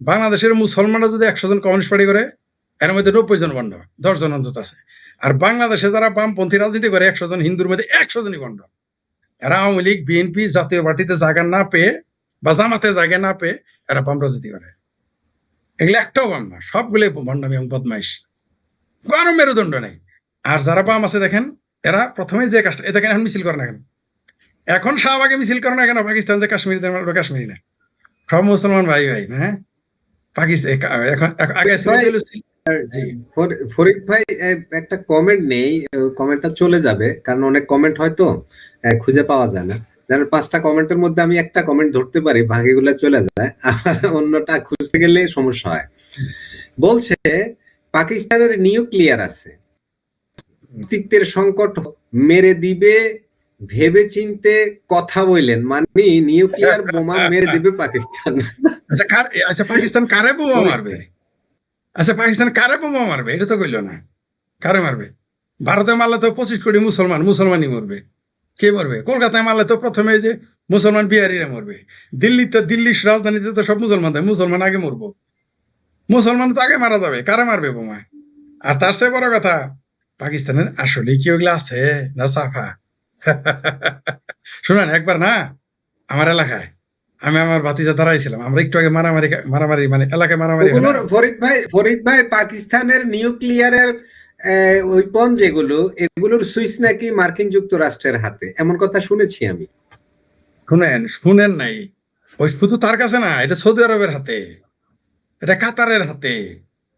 বাংলাদেশের মুসলমানরা যদি 100 জন কমিউনিস্ট পার্টি করে, এর মধ্যে 90 জন গন্ড, 10 জন অন্তত আছে। আর বাংলাদেশে যারা বামপন্থী রাজনীতি করে 100 জন হিন্দুর মধ্যে 100 জনই গন্ড। এরা আওয়ামী লীগ, বিএনপি, জাতীয় পার্টিতে জায়গা না পেয়ে বা জামাতে জায়গা না পেয়ে এরা বাম রাজনীতি করে। এগুলো একটাও বাম না, সবগুলো ভণ্ডামি এবং বদমাইশ, কারো মেরুদণ্ড নেই। আর যারা বাম আছে দেখেন, এরা প্রথমে যে কাজটা, এ দেখেন এখন মিছিল করে না কেন, এখন শাহবাগে মিছিল করে না কেন, পাকিস্তান যে কাশ্মীরিদের কাশ্মীরি না, সব মুসলমান ভাই ভাই না, হ্যাঁ পাকিস্তান এখন আগে ছিল জি। ফরিদ ভাই, একটা কমেন্ট নেই, কমেন্টটা চলে যাবে, কারণ অনেক কমেন্ট হয়তো খুঁজে পাওয়া যায় না। যেন 5টা কমেন্টের মধ্যে আমি একটা কমেন্ট ধরতে পারি, বাকিগুলো চলে যায়, আর অন্যটা খুঁজতে গেলে সমস্যা হয়। বলছে পাকিস্তানের নিউক্লিয়ার আছে, অস্তিত্বের সংকট মেরে দিবে, ভেবে চিনতে কথা বললেন, মানে নিউক্লিয়ার বোমা মেরে দিবে পাকিস্তান। আচ্ছা পাকিস্তান কারে বোমা মারবে? আচ্ছা পাকিস্তান কারে বোমা মারবে এটা তো কইলো না, কারে মারবে? ভারতে মারলে তো 25 কোটি মুসলমানই মরবে। কে মরবে? কলকাতায় মারলে তো প্রথমে যে মুসলমান বিহারিরা মরবে। দিল্লির রাজধানীতে তো সব মুসলমান আগে মরবো, মুসলমান তো আগে মারা যাবে, কারে মারবে বোমা? আর তার চেয়ে বড় কথা, পাকিস্তানের আসলে কি ওগুলা আছে না সাফা? শুনেন, একবার না আমার এলাকায় আমি আমার ভাতিজা দাঁড়াইছিলাম, আমরা একটু আগে মারামারি মানে এলাকায় মারামারি হয় না? ফরিদ ভাই পাকিস্তানের নিউক্লিয়ারের ওয়েপন যেগুলো, এগুলোর সুইচ নাকি মার্কিন যুক্তরাষ্ট্রের হাতে, এমন কথা শুনেছি আমি। শুনেন নাই? ওই শুধু তার কাছে না, এটা সৌদি আরবের হাতে, এটা কাতারের হাতে,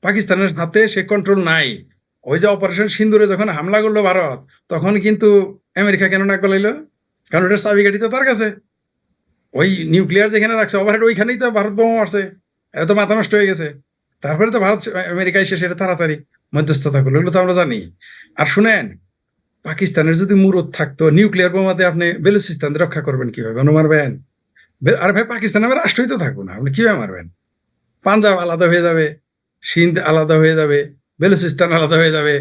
পাকিস্তানের হাতে সে কন্ট্রোল নাই। ওই যে অপারেশন সিন্দুরে যখন হামলা করলো ভারত, তখন কিন্তু আমেরিকা কেন না গলাইলো? কারণ ওটার চাবিকাঠি তো তার কাছে। ওই নিউক্লিয়ার যেখানে রাখছে ওভারহেড, ওইখানেই তো ভারত বোমা মারছে, এত মাথা নষ্ট হয়ে গেছে। তারপরে তো ভারত আমেরিকা এসে সেটা তাড়াতাড়ি মধ্যস্থতা করলো, এগুলো তো আমরা জানি। আর শুনেন, পাকিস্তানের যদি মুরত থাকতো, নিউক্লিয়ার বোমাতে আপনি বেলুচিস্তান রক্ষা করবেন কিভাবে? মারবেন? আর ভাই পাকিস্তান আমার রাষ্ট্রই তো থাকবো না, আপনি কিভাবে মারবেন? পাঞ্জাব আলাদা হয়ে যাবে, সিন্ধ আলাদা হয়ে যাবে, বেলুচিস্তান আলাদা হয়ে যাবে,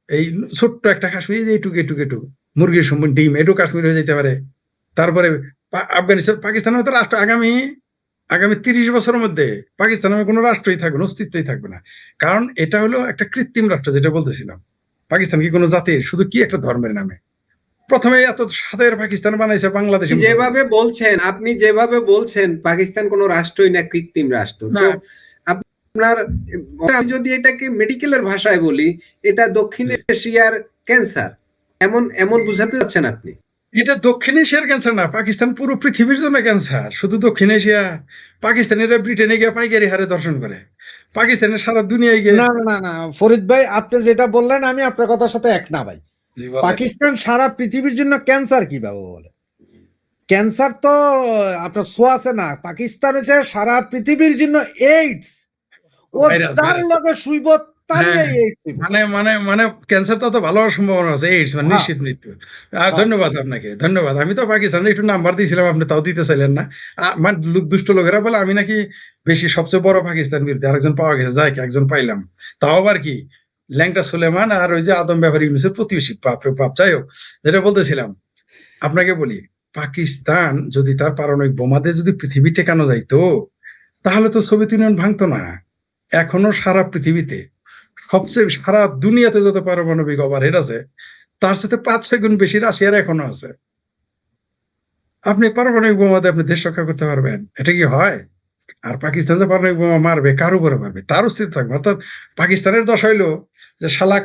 এই ছোট্ট একটা কাশ্মীর, যে এটুকু মুরগির সম্বন্ধ ডিম, এটুকু কাশ্মীর হয়ে যেতে পারে। তারপরে আফগানিস্তান, পাকিস্তানের মতো রাষ্ট্র আগামী 30 বছরের মধ্যে পাকিস্তানের কোনো রাষ্ট্রই থাকবে না, অস্তিত্বই থাকবে না। কারণ এটা হলো একটা কৃত্রিম রাষ্ট্র, যেটা বলতেছিলাম। পাকিস্তান কি কোনো জাতির, শুধু কি একটা ধর্মের নামে প্রথমে এত সাদের পাকিস্তান বানাইছে বাংলাদেশ। আপনি যেভাবে বলছেন পাকিস্তান কোনো রাষ্ট্রই না, কৃত্রিম রাষ্ট্র। তো আপনার, আমি যদি এটাকে মেডিকেলের ভাষায় বলি, এটা দক্ষিণ এশিয়ার ক্যান্সার, এমন বুঝাতে যাচ্ছেন আপনি? এটা দক্ষিণ এশিয়ার ক্যান্সার না, পাকিস্তান পুরো পৃথিবীর জন্য ক্যান্সার, শুধু দক্ষিণ এশিয়া। পাকিস্তানিরা ব্রিটেনে গিয়ে পাইকারি হারে দর্শন করে, পাকিস্তানের সারা দুনিয়ায় গিয়ে। না ফরিদ ভাই, আপনি যেটা বললেন আমি আপনার কথার সাথে এক না ভাই। পাকিস্তান সারা পৃথিবীর জন্য ক্যান্সার কিভাবে বলে? ক্যান্সার তো আপনার সোয়াছে না, পাকিস্তান হচ্ছে সারা পৃথিবীর জন্য এইডস। ও তার লগে শুইব, মানে ক্যান্সারটা তো ভালো হওয়ার সম্ভাবনা আছে, এইডস মানে নিশ্চিত মৃত্যু। আর ধন্যবাদ আপনাকে, ধন্যবাদ। আমি তো পাকিস্তানের একটু নাম্বার দিয়েছিলাম, আপনি তাও দিতে চাইলেন না। মানে দুষ্ট লোকেরা বলে আমি নাকি বেশি সবচেয়ে বড় পাকিস্তান বিরোধী, আরেকজন পাওয়া গেছে, যাই একজন পাইলাম, তাও আবার কি ল্যাংটা সুলেমান আর ওই যে আদম ব্যাপারী ইউনুসের প্রতিবেশী, বাপ। যাই হোক, যেটা বলতেছিলাম আপনাকে বলি, পাকিস্তান যদি তার পারমাণবিক বোমাতে যদি পৃথিবী টেকানো যাইতো, তাহলে তো সোভিয়েত ইউনিয়ন ভাঙতো না। এখনো সারা পৃথিবীতে সবচেয়ে, সারা দুনিয়াতে যত পারমাণবিক ওভারহেড আছে, তার সাথে 5-6 গুণ বেশি রাশিয়ার এখনো আছে। আপনি পারমাণবিক বোমাতে আপনি দেশ রক্ষা করতে পারবেন? এটা কি হয়? আর পাকিস্তান যে পারমাণবিক বোমা মারবে, কার উপরে মারবে? তার অস্তিত্ব থাকবে। অর্থাৎ পাকিস্তানের দশা হইলো যে শালা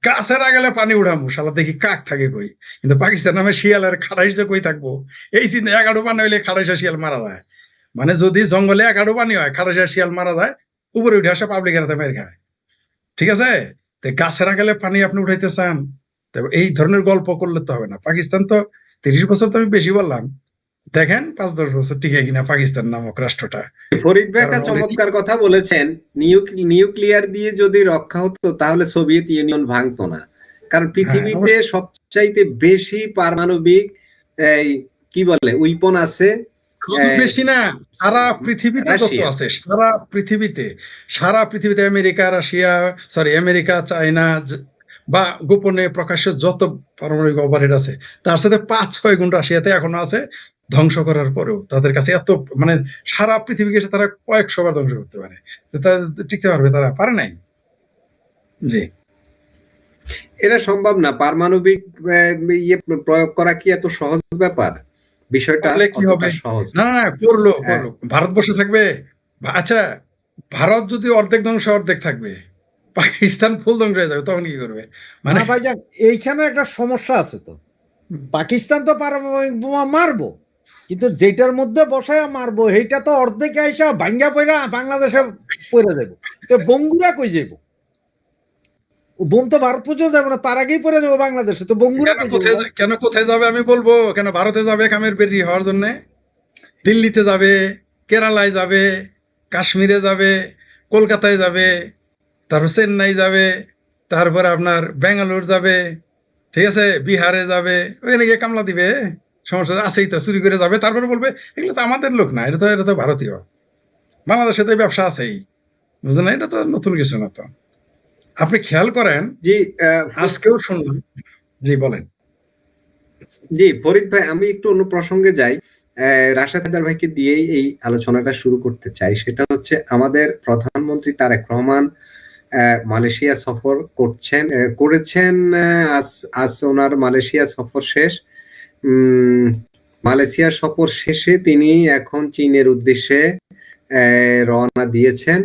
গাছের আগালে পানি উড়ামু, শালা দেখি কাক থাকে কই, কিন্তু পাকিস্তান নামে শিয়ালের খাড়াইশ যে কই থাকবো, এই চিন্তা। 11 পানি হইলে খাড়াইশা শিয়াল মারা যায়। মানে যদি জঙ্গলে 11 পানি হয়, খাড়াইশা শিয়াল মারা যায়, উপরে উঠে আসে পাবলিক এরাতে মেরে খায়। ঠিক আছে? গাছের আগালে পানি আপনি উঠাইতে চান, এই ধরনের গল্প করলে তো হবে না। পাকিস্তান তো 30 বছর, তো আমি বেশি বললাম, দেখেন 5-10 বছর টিকে কিনা পাকিস্তান নামক রাষ্ট্রটা। ফরিদ ভাই একটা কারণ চমৎকার কথা বলেছেন, নিউক্লিয়ার দিয়ে যদি রক্ষা হতো তাহলে সোভিয়েত ইউনিয়ন ভাঙতো না। কারণ পৃথিবীতে অবশ্যই সবচাইতে বেশি পারমাণবিক এই কি বলে উইপন আছে শুধু বেশি না, সারা পৃথিবীতে যত রাশিয়া। আছে, সারা পৃথিবীতে আমেরিকা, রাশিয়া, আমেরিকা, চায়না বা গোপনে প্রকাশ্য যত পারমাণবিক ওভারহেড আছে, তার সাথে 5-6 গুণ রাশিয়াতে এখনো আছে। ধ্বংস করার পরেও তাদের কাছে এত, মানে সারা পৃথিবীকে তারা কয়েকশো বার ধ্বংস করতে পারে, টিকতে পারবে? তারা পারে নাই। জি, এটা সম্ভব না। পারমাণবিক ইয়ে প্রয়োগ করা কি এত সহজ ব্যাপার? বিষয়টা করলে কি হবে? অতটা সহজ না না, করলো হ্যাঁ। ভারত বসে থাকবে? আচ্ছা, ভারত যদি অর্ধেক ধ্বংস, অর্ধেক থাকবে, পাকিস্তান ফুল ধ্বংস হয়ে যাবে, তখন কি করবে? মানে না ভাইজান, এইখানে একটা সমস্যা আছে তো। পাকিস্তান তো পারমাণবিক বোমা মারবো, কিন্তু যেটার মধ্যে বসায় মারবো সেইটা তো অর্ধেক আইসা ভাঙ্গা পয়রা বাংলাদেশে পড়ে দেবো। তো বঙ্গুরা কই যাবো? বোম তো ভারত পর্যন্ত যাবো না, তার আগেই পড়ে যাবো বাংলাদেশে। তো বঙ্গুরা কই যাবো? কেন কোথায় যাবে আমি বলবো। কেন ভারতে যাবে কামের বেরি হওয়ার জন্য? দিল্লিতে যাবে, কেরালায় যাবে, কাশ্মীরে যাবে, কলকাতায় যাবে, তারপর চেন্নাই যাবে, তারপর আপনার ব্যাঙ্গালোর যাবে, ঠিক আছে, বিহারে যাবে, ওখানে গিয়ে কামলা দিবে। সমস্যা আছেই তো, চুরি করে যাবে, তারপরে বলবে এগুলো তো আমাদের লোক না, এটা তো ভারতীয়। বাংলাদেশে তো এই ব্যবসা আছেই, বুঝলেন না? এটা তো নতুন কিছু না তো। আপনি খেয়াল করেন, জি আজকেও শুনলাম। জি বলেন। জি ফরিদ ভাই, আমি একটু অন্য প্রসঙ্গে যাই। রাশেদ হায়দার ভাইকে দিয়েই এই আলোচনাটা শুরু করতে চাই। সেটা হচ্ছে আমাদের প্রধানমন্ত্রী তারেক রহমান মালয়েশিয়া সফর করেছেন। আজ ওনার মালয়েশিয়া সফর শেষ। মালয়েশিয়া সফর শেষে তিনি এখন চীনের উদ্দেশ্যে রওনা দিয়েছেন।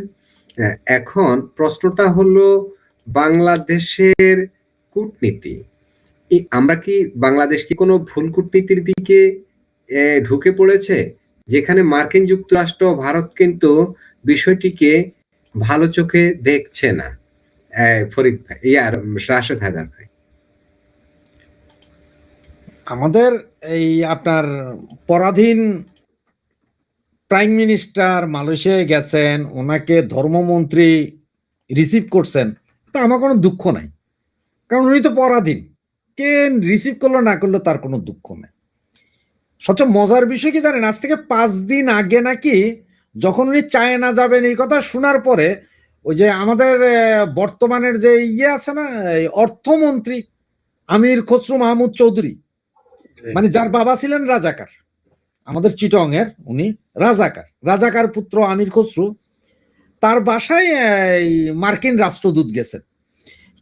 এখন প্রশ্নটা হলো বাংলাদেশের কূটনীতি। আমরা কি বাংলাদেশ কি কোনো ভুল কূটনীতির দিকে ঢুকে পড়েছে, যেখানে মার্কিন যুক্তরাষ্ট্র ভারত কিন্তু বিষয়টিকে ভালো চোখে দেখছে না? ফরিদ ভাই, আর রাশেদ হায়দার ভাই। আমাদের এই আপনার পরাধীন প্রাইম মিনিস্টার মালয়েশিয়ায় গেছেন, ওনাকে ধর্মমন্ত্রী রিসিভ করছেন, তা আমার কোনো দুঃখ নাই, কারণ উনি তো পরাধীন। কে রিসিভ করলো না করলো তার কোনো দুঃখ নেই। সবচেয়ে মজার বিষয় কি জানেন, আজ থেকে 5 দিন আগে নাকি যখন উনি চায়না যাবেন এই কথা শোনার পরে ওই যে আমাদের বর্তমানের যে ইয়ে আছে না, অর্থমন্ত্রী আমির খসরু মাহমুদ চৌধুরী, মানে যার বাবা ছিলেন রাজাকার, আমাদের চিটং এর উনি রাজাকার পুত্র আমির খসরু, তার বাসায় মার্কিন রাষ্ট্রদূত গেছেন।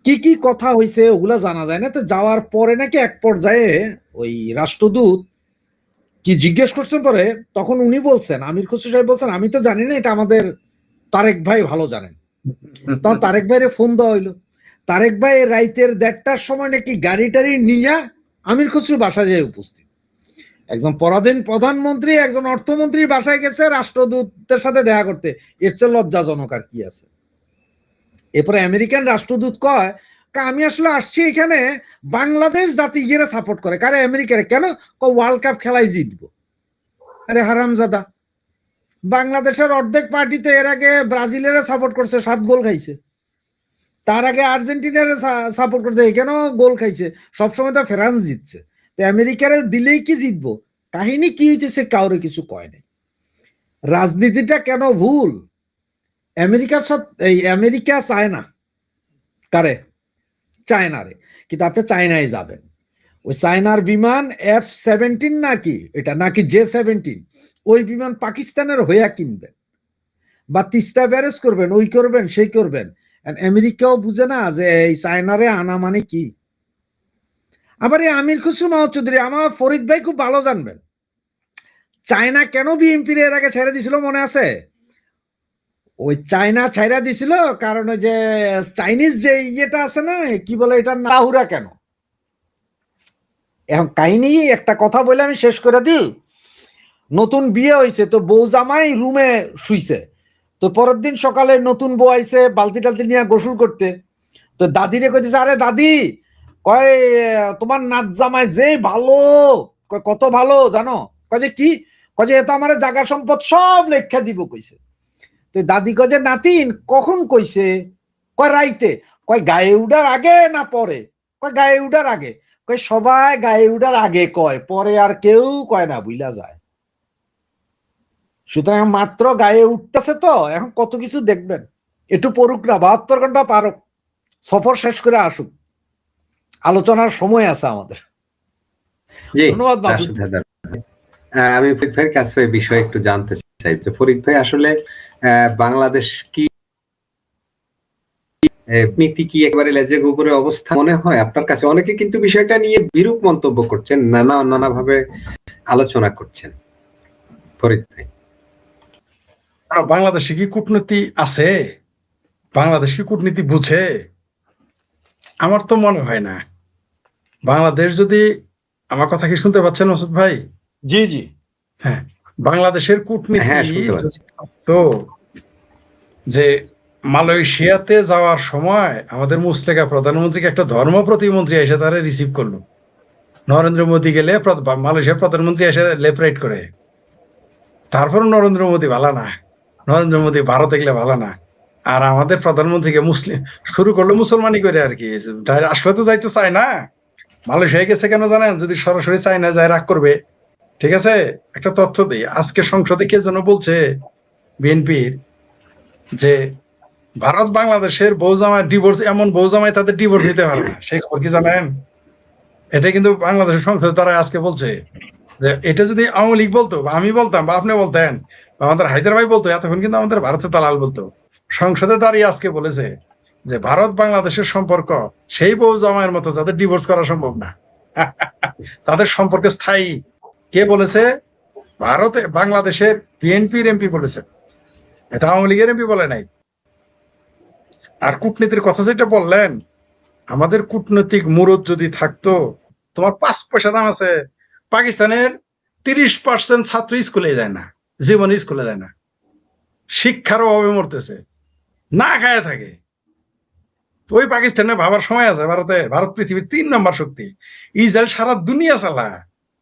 কি কি কথা হয়েছে ওগুলা জানা যায় না। তো যাওয়ার পরে নাকি এক পর্যায়ে ওই রাষ্ট্রদূত কি জিজ্ঞেস করছেন পরে, তখন উনি বলছেন, আমির খসরু সাহেব বলছেন, আমি তো জানি না, এটা আমাদের তারেক ভাই ভালো জানেন। তখন তারেক ভাইরে ফোন দেওয়া হইলো। তারেক ভাই রাইতের 1:30টার সময় নাকি গাড়ি টাড়ি নিয়ে আমির খসরু বাসা যায় উপস্থিত। একজন পরাধীন প্রধানমন্ত্রী একজন অর্থমন্ত্রী বাসায় গেছে রাষ্ট্রদূতের সাথে দেখা করতে, এর চেয়ে লজ্জাজনক আর কি আছে? এরপরে আমেরিকান রাষ্ট্রদূত কয়, আমি আসলে আসছি এখানে বাংলাদেশ জাতি ইয়েরা সাপোর্ট করে। কারে? আমেরিকারে। কেন? ওয়ার্ল্ড কাপ খেলায় জিতবো। আরে হারামজাদা, বাংলাদেশের অর্ধেক পার্টিতে এর আগে ব্রাজিলের সাপোর্ট করছে, 7 গোল খাইছে। তার আগে আর্জেন্টিনার সাপোর্ট করছে, এখানেও গোল খাইছে। সবসময় তো ফ্রান্স জিতছে। তো আমেরিকারে দিলেই কি জিতবো? কাহিনী কি হইতেছে কাউরে কিছু কয় নাই। রাজনীতিটা কেন ভুল? আমেরিকার সাথে এই আমেরিকা চায় না কারে? চায়নারে। কিন্তু আপনি চায়নায় যাবেন, ওই চায়নার বিমান F-17 নাকি এটা নাকি J-17, ওই বিমান পাকিস্তানের হইয়া কিনবেন বা তিস্তা ব্যারেজ করবেন, ওই করবেন সেই করবেন। আমেরিকাও বুঝে না যে এই চায়নারে আনা মানে কি। আবার এই আমির খসরু মাহমুদ চৌধুরী, আমার ফরিদ ভাই খুব ভালো জানবেন, চায়না কেন বিএনপির এর আগে ছেড়ে দিছিল মনে আছে? ওই চায়না ছাইরা দিছিল কারণ ওই যে চাইনিজ যে ইয়েটা আছে না, কি বলে এটা, নাহুরা কেন। এখন কাহিনী একটা কথা বলে আমি শেষ করে দিই। নতুন বিয়ে হয়েছে, তো বউ জামাই রুমে শুইছে, তো পরের দিন সকালে নতুন বউ আইছে বালতি টালতি নিয়ে গোসল করতে। তো দাদিরে কইতেছে, আরে দাদি, কয় তোমার নাচ জামাই যে ভালো, কয় কত ভালো জানো, কয় যে কি, কয় যে এ তো আমার জায়গা সম্পদ সব লেখা দিব কইছে। তো দাদি কয় যে নাতিন কখন কইছে, কয় রাইতে, কয় গায়ে উঠার আগে না পরে, কয় গায়ে উঠার আগে, কয় সবাই গায়ে উঠার আগে কয়, পরে আর কেউ কয় না, বুইলা যায়। সুতরাং মাত্র গায়ে উঠতেছে, তো এখন কত কিছু দেখবেন, একটু পড়ুক না, 72 ঘন্টা পারুক, সফর শেষ করে আসুক, আলোচনার সময় আছে আমাদের। জি, ধন্যবাদ মাসুদ। রাশেদ হায়দার। আমি ফরিদ ভাইয়ের কাছে এই বিষয়ে একটু জানতে চাই যে ফরিদ ভাই আসলে বাংলাদেশ কি নীতি কি একেবারে লেজে গোবরে অবস্থা মনে হয় আপনার কাছে? অনেকে কিন্তু বিষয়টা নিয়ে বিরূপ মন্তব্য করছেন, নানাভাবে আলোচনা করছেন। ফরিদ ভাই, বাংলাদেশে কি কূটনীতি আছে? বাংলাদেশ কি কূটনীতি বুঝে? আমার তো মনে হয় না। বাংলাদেশ যদি, আমার কথা কি শুনতে পাচ্ছেন মাসুদ ভাই? জি জি, হ্যাঁ, বাংলাদেশের কূটনীতি হ্যাঁ শুনতে পাচ্ছি। তো যে মালয়েশিয়াতে যাওয়ার সময় আমাদের মুসলেকা প্রধানমন্ত্রীকে একটা ধর্ম প্রতিমন্ত্রী এসে তারা রিসিভ করলো। নরেন্দ্র মোদী গেলে মালয়েশিয়ার প্রধানমন্ত্রী এসে লেফট রাইট করে। তারপর নরেন্দ্র মোদী ভালো না, নরেন্দ্র মোদী ভারতে গেলে ভালো না, আর আমাদের প্রধানমন্ত্রীকে মুসলিম শুরু করলো মুসলমানি করে আর কি। আসলে তো যাইতো চায় না, মালয়েশিয়া গেছে কেন জানেন? যদি সরাসরি চায় না যায় রাগ করবে। ঠিক আছে, একটা তথ্য দিই, আজকে সংসদে কে যেন বলছে বিএনপির যে ভারত বাংলাদেশের বউ জামাই ডিভোর্স, এমন বউ জামাই তাদের ডিভোর্স দিতে পারে না, সেই খবর কি জানেন? এটা কিন্তু বাংলাদেশের সংসদে তারা আজকে বলছে যে এটা যদি আওয়ামী লীগ বলতো বা আমি বলতাম বা আপনি বলতেন বা আমাদের হায়দার ভাই বলতো, এতক্ষণ কিন্তু আমাদের ভারতের দালাল বলতো। সংসদে দাঁড়িয়ে আজকে বলেছে যে ভারত বাংলাদেশের সম্পর্ক সেই বউ জামাইয়ের মতো যাদের ডিভোর্স করা সম্ভব না, তাদের সম্পর্কে স্থায়ী। কে বলেছে? ভারতে বাংলাদেশের বিএনপির এমপি বলেছে, এটা আওয়ামী লীগের এমপি বলে নাই। আর কূটনীতির কথা যেটা বললেন, আমাদের কূটনৈতিক মুরত যদি থাকতো, তোমার 5 পয়সা দাম আছে। পাকিস্তানের 30% ছাত্র স্কুলে যায় না, জীবনে স্কুলে যায় না, শিক্ষার অভাবে মরতেছে, না খায় থাকে। তো ওই পাকিস্তানে ভাবার সময় আছে ভারতে? ভারত পৃথিবীর 3 নম্বর শক্তি, ইসরায়েল সারা দুনিয়া চালা।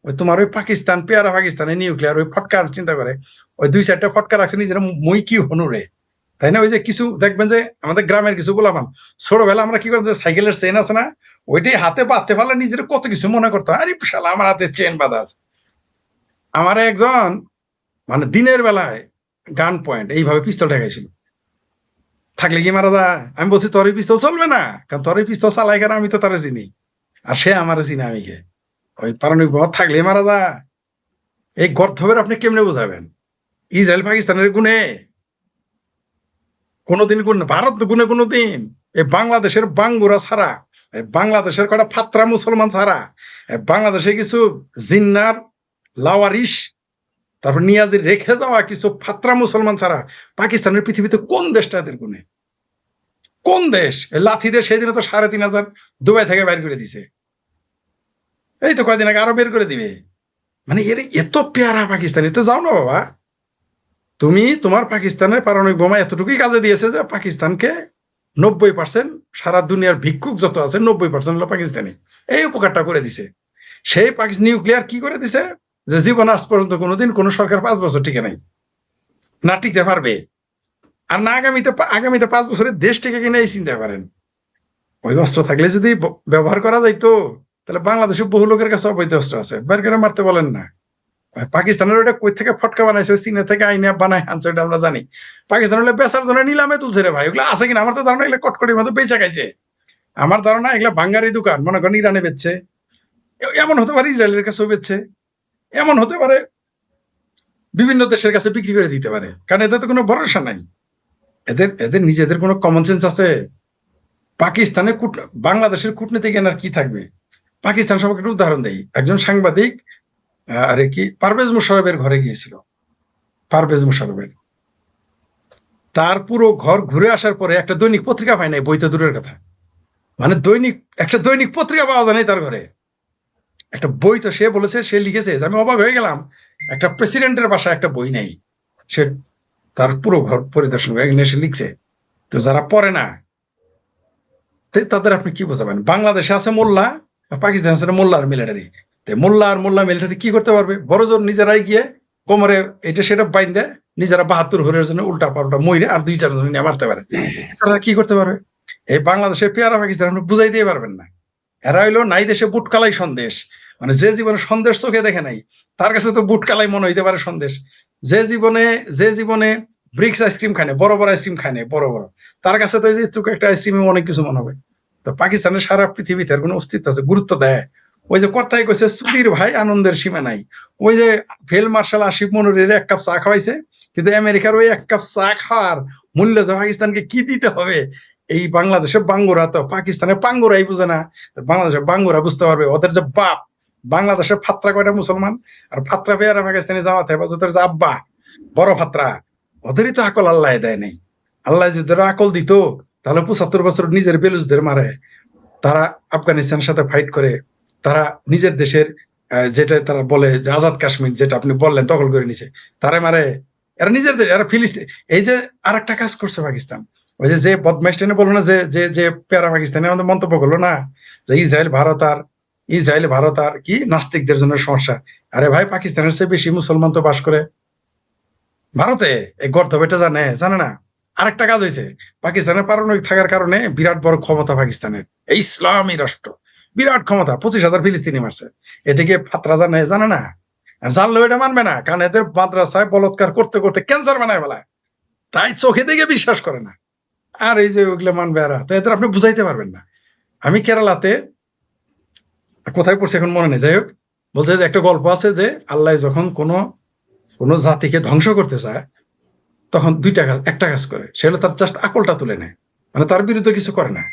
ওই তোমার ওই পাকিস্তান, পেয়ারা পাকিস্তানে নিউক্লিয়ার ওই ফটকার চিন্তা করে, ওই 2-4টা ফটকা রাখছে নিজেরা, মই কি হনুরে, তাই না? ওই যে কিছু দেখবেন যে আমাদের গ্রামের কিছু গোলাপান ছোটবেলা আমরা কি করতাম, যে সাইকেলের চেন আছে না, ওইটাই হাতে বাঁধতে পারলে নিজের কত কিছু মনে করতো, আরে শালা আমার হাতে চেন বাঁধা আছে। আমার একজন মানে দিনের বেলায় গান পয়েন্ট এইভাবে পিস্তল ঠেকাইছিল, থাকলে কি মারা যায়? আমি বলছি তোর এই পিস্তল চলবে না, কারণ তোর এই পিস্তল চালাই কেন, আমি তো তারা চিনি আর সে আমার চিনি, আমি কে? ওই পারমাণবিক বোমা থাকলে মারা যায়। এই গর্ধবের আপনি কেমনে বোঝাবেন? ইসরায়েল পাকিস্তানের গুণে কোনোদিন গুণ, ভারত গুণে কোনোদিন, এই বাংলাদেশের বাঙ্গুরা ছাড়া, বাংলাদেশের কটা ফাত্রা মুসলমান ছাড়া, বাংলাদেশে কিছু জিন্নার লাওয়ারিস, তারপর নিয়াজির রেখে যাওয়া কিছু ফাত্রা মুসলমান ছাড়া পাকিস্তানের পৃথিবীতে কোন দেশটা এদের গুণে? কোন দেশ? লাথি দিয়ে সেদিনে তো 3,500 দুবাই থেকে বের করে দিছে, এই তো কয়দিন আগে আরো বের করে দিবে। মানে এর এত পেয়ারা পাকিস্তানি। তো যাও না বাবা, তুমি তোমার পাকিস্তানের পারমাণবিক বোমা এতটুকুই কাজে দিয়েছে যে পাকিস্তানকে 90% সারা দুনিয়ার ভিক্ষুক যত আছে 90% হলো পাকিস্তানি, এই উপকারটা করে দিছে। সেই পাকিস্তান নিউক্লিয়ার কি করে দিছে যে জীবন আজ পর্যন্ত কোনোদিন কোনো সরকার 5 বছর টিকে নাই, না টিকতে পারবে, আর না আগামীতে 5 বছরের দেশ টিকে কিনা এই চিন্তা করেন। ওই অস্ত্র থাকলে যদি ব্যবহার করা যাইতো, তাহলে বাংলাদেশে বহু লোকের কাছে অবৈধ অস্ত্র আছে, বের করে মারতে বলেন না। পাকিস্তানের ওটা কই থেকে ফটকা বানাইছে, চীনা থেকে আইনা বানায় আনছে, ওটা আমরা জানি। পাকিস্তান হলে বেচার জন্য নিলামে তুলছে রে ভাই, ওগুলো আছে কিনা আমার তো ধারণা এগুলো কটকটির মতো বেচা খাইছে। আমার ধারণা এগুলা বাঙ্গারি দোকান, মনে করেন ইরানে বেচছে, এমন হতে পারে ইসরায়েলের কাছেও বেচছে, এমন হতে পারে বিভিন্ন দেশের কাছে বিক্রি করে দিতে পারে, কারণ এদের তো কোনো ভরসা নাই। এদের এদের নিজেদের কোনো কমন সেন্স আছে? পাকিস্তানের বাংলাদেশের কূটনীতি জ্ঞান আর কি থাকবে? পাকিস্তান সম্পর্কে একটা উদাহরণ দেই। একজন সাংবাদিক আরে কি পারভেজ মুশারফের ঘরে গিয়েছিল, পারভেজ মুশারফের, তার পুরো ঘর ঘুরে আসার পরে একটা দৈনিক পত্রিকা পায় নাই, বই তো দূরের কথা, মানে একটা দৈনিক পত্রিকা পাওয়া যায় নাই তার ঘরে। একটা বই তো সে বলেছে, সে লিখেছে যে আমি অবাক হয়ে গেলাম, একটা প্রেসিডেন্টের বাসায় একটা বই নেই। সে তার পুরো ঘর পরিদর্শন করে সে লিখছে। তো যারা পড়ে না তাদের আপনি কি বোঝাবেন? বাংলাদেশে আছে মোল্লা, পাকিস্তান আছে মোল্লা আর মিলিটারি, মোল্লা আর মোল্লা মিলিটারি কি করতে পারবে? বড় জোর নিজেরাই গিয়ে কোমরে এটা সেটা বাইন্দে নিজেরা 72 হরের জন্য উল্টা পাল্টা মইরে আর 2-4 জন নিয়ে মারতে পারে। এছাড়া কি করতে পারবে? এই বাংলাদেশের পেয়ারা পাকিস্তান আপনি বুঝাই দিয়ে পারবেন না। এরা হইলো নাই দেশে বুটকালাই সন্দেশ, মানে যে জীবনে সন্দেশ চোখে দেখে নাই তার কাছে তো বুটকালাই মনে হইতে পারে সন্দেশ। যে জীবনে ব্রিক্স আইসক্রিম খায় না, বড় বড় আইসক্রিম খায় না, বড় বড়, তার কাছে তো এই যে টুকু একটা আইসক্রিমে অনেক কিছু মনে হবে। তো পাকিস্তানের সারা পৃথিবীতে এর কোনো অস্তিত্ব আছে, গুরুত্ব দেয়। ওই যে কর্তাই কইছে চুরির ভাই আনন্দের সীমা নাই। ওই যে ফিল্ড মার্শাল আসিফ মনিরের 1 কাপ চা খাওয়াইছে, কিন্তু আমেরিকার ওই 1 কাপ চা খাওয়ার মূল্য যে পাকিস্তানকে কি দিতে হবে, এই বাংলাদেশের বাঙ্গুরা তো পাকিস্তানের পাঙ্গুরাই বুঝে না, বাংলাদেশের বাঙ্গুরা বুঝতে পারবে। ওদের যে বাপ, বাংলাদেশের ফাত্রা কয়টা মুসলমান, আর ফাত্রা পেয়ারা পাকিস্তানি জামাত হেফাজতের যে আব্বা বড় ফাত্রা, ওদেরই তো আকল আল্লাহ দেয় নাই। আল্লাহ যদি ওদের আকল দিত তাহলে 75 বছর নিজের বেলুচদের মারে, তারা আফগানিস্তানের সাথে ফাইট করে, তারা নিজের দেশের যেটা তারা বলে যে আজাদ কাশ্মীর, যেটা আপনি বললেন দখল করে নিছে, তারা মারে। এরা নিজের দেশ, এরা ফিলিস্তিন। এই যে আরেকটা কাজ করছে পাকিস্তান, ওই যে বদমাইশটা বললো না, যে পেয়ারা পাকিস্তানি আমাদের মন্তব্য করলো না যে ইসরায়েল ভারত আর কি নাস্তিকদের জন্য সমস্যা। আরে ভাই, পাকিস্তানের চেয়ে বেশি মুসলমান তো বাস করে ভারতে, এই গর্তবেটা জানে না। আরেকটা কাজ হয়েছে, পাকিস্তানের পারমাণবিক থাকার কারণে বিরাট বড় ক্ষমতা পাকিস্তানের, এই ইসলামী রাষ্ট্র, বিরাট ক্ষমতা, 25,000 ফিলিস্তিনি মারছে। এটাকে ফাত্রা জানে না, আর জানলেও এটা মানবে না, কারণ এদের মাদ্রাসায় বলৎকার করতে করতে ক্যান্সার বানায় ফেলায়, তাই চোখে দেখে বিশ্বাস করে না। আর এই যে ওইগুলো মানবে এরা, তো এদের আপনি বুঝাইতে পারবেন না। আমি কেরালাতে কোথায় পড়ছি এখন মনে নেই, যাই হোক, বলছে যে একটা গল্প আছে যে আল্লাহ যখন কোনো জাতিকে ধ্বংস করতে চায় তখন একটা কাজ করে, সেটা তার জাস্ট আকলটা তুলে নেয়, মানে তার বিরুদ্ধে কিছু করে না।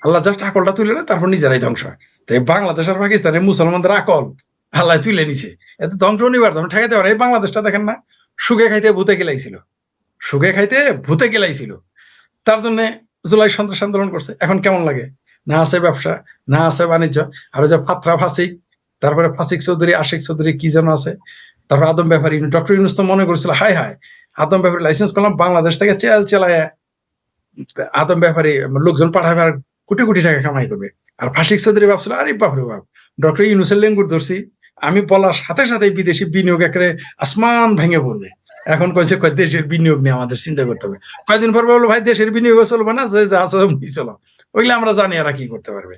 আল্লাহ জাস্ট আকলটা তুলে নেয়, তারপর নিজেরাই ধ্বংস হয়। তো এই বাংলাদেশ আর পাকিস্তানের মুসলমানদের আকল আল্লাহ তুলে নিছে, এত ধ্বংস অনিবার্য, ঠেকাতে পারে। এই বাংলাদেশটা দেখেন না, সুখে খাইতে ভূতে গেলাইছিল, তার জন্য জুলাই সন্ত্রাস আন্দোলন করছে। এখন কেমন লাগে? না আছে ব্যবসা, না আছে বাণিজ্য, আর যে ফাত্রা ফাসিক, তারপরে ফাসিক চৌধুরী, আশিক চৌধুরী, কি যেন আছে, তারপর আদম ব্যাপারী, ডক্টর ইউনূস তো মনে করেছিল হায় আদম ব্যাপারী লাইসেন্স করলাম, বাংলাদেশ থেকে চেলায় আদম ব্যাপারী লোকজন পাঠাবে আর কোটি কোটি টাকা কামাই করবে। আর ফাসিক চৌধুরী ভাবছিল আরে বাপরে বাপ, ডক্টর ইউনূসের লেঙ্গুর ধরছি আমি, বলার সাথে সাথে বিদেশি বিনিয়োগ একেবারে আসমান ভেঙে পড়বে। এখন কয়েছে দেশের বিনিয়োগ নিয়ে আমাদের চিন্তা করতে হবে। কয়েকদিন পর বললো ভাই দেশের বিনিয়োগ চলবে না, যে যা চলো, ওইগুলো আমরা জানি এরা কি করতে পারবে।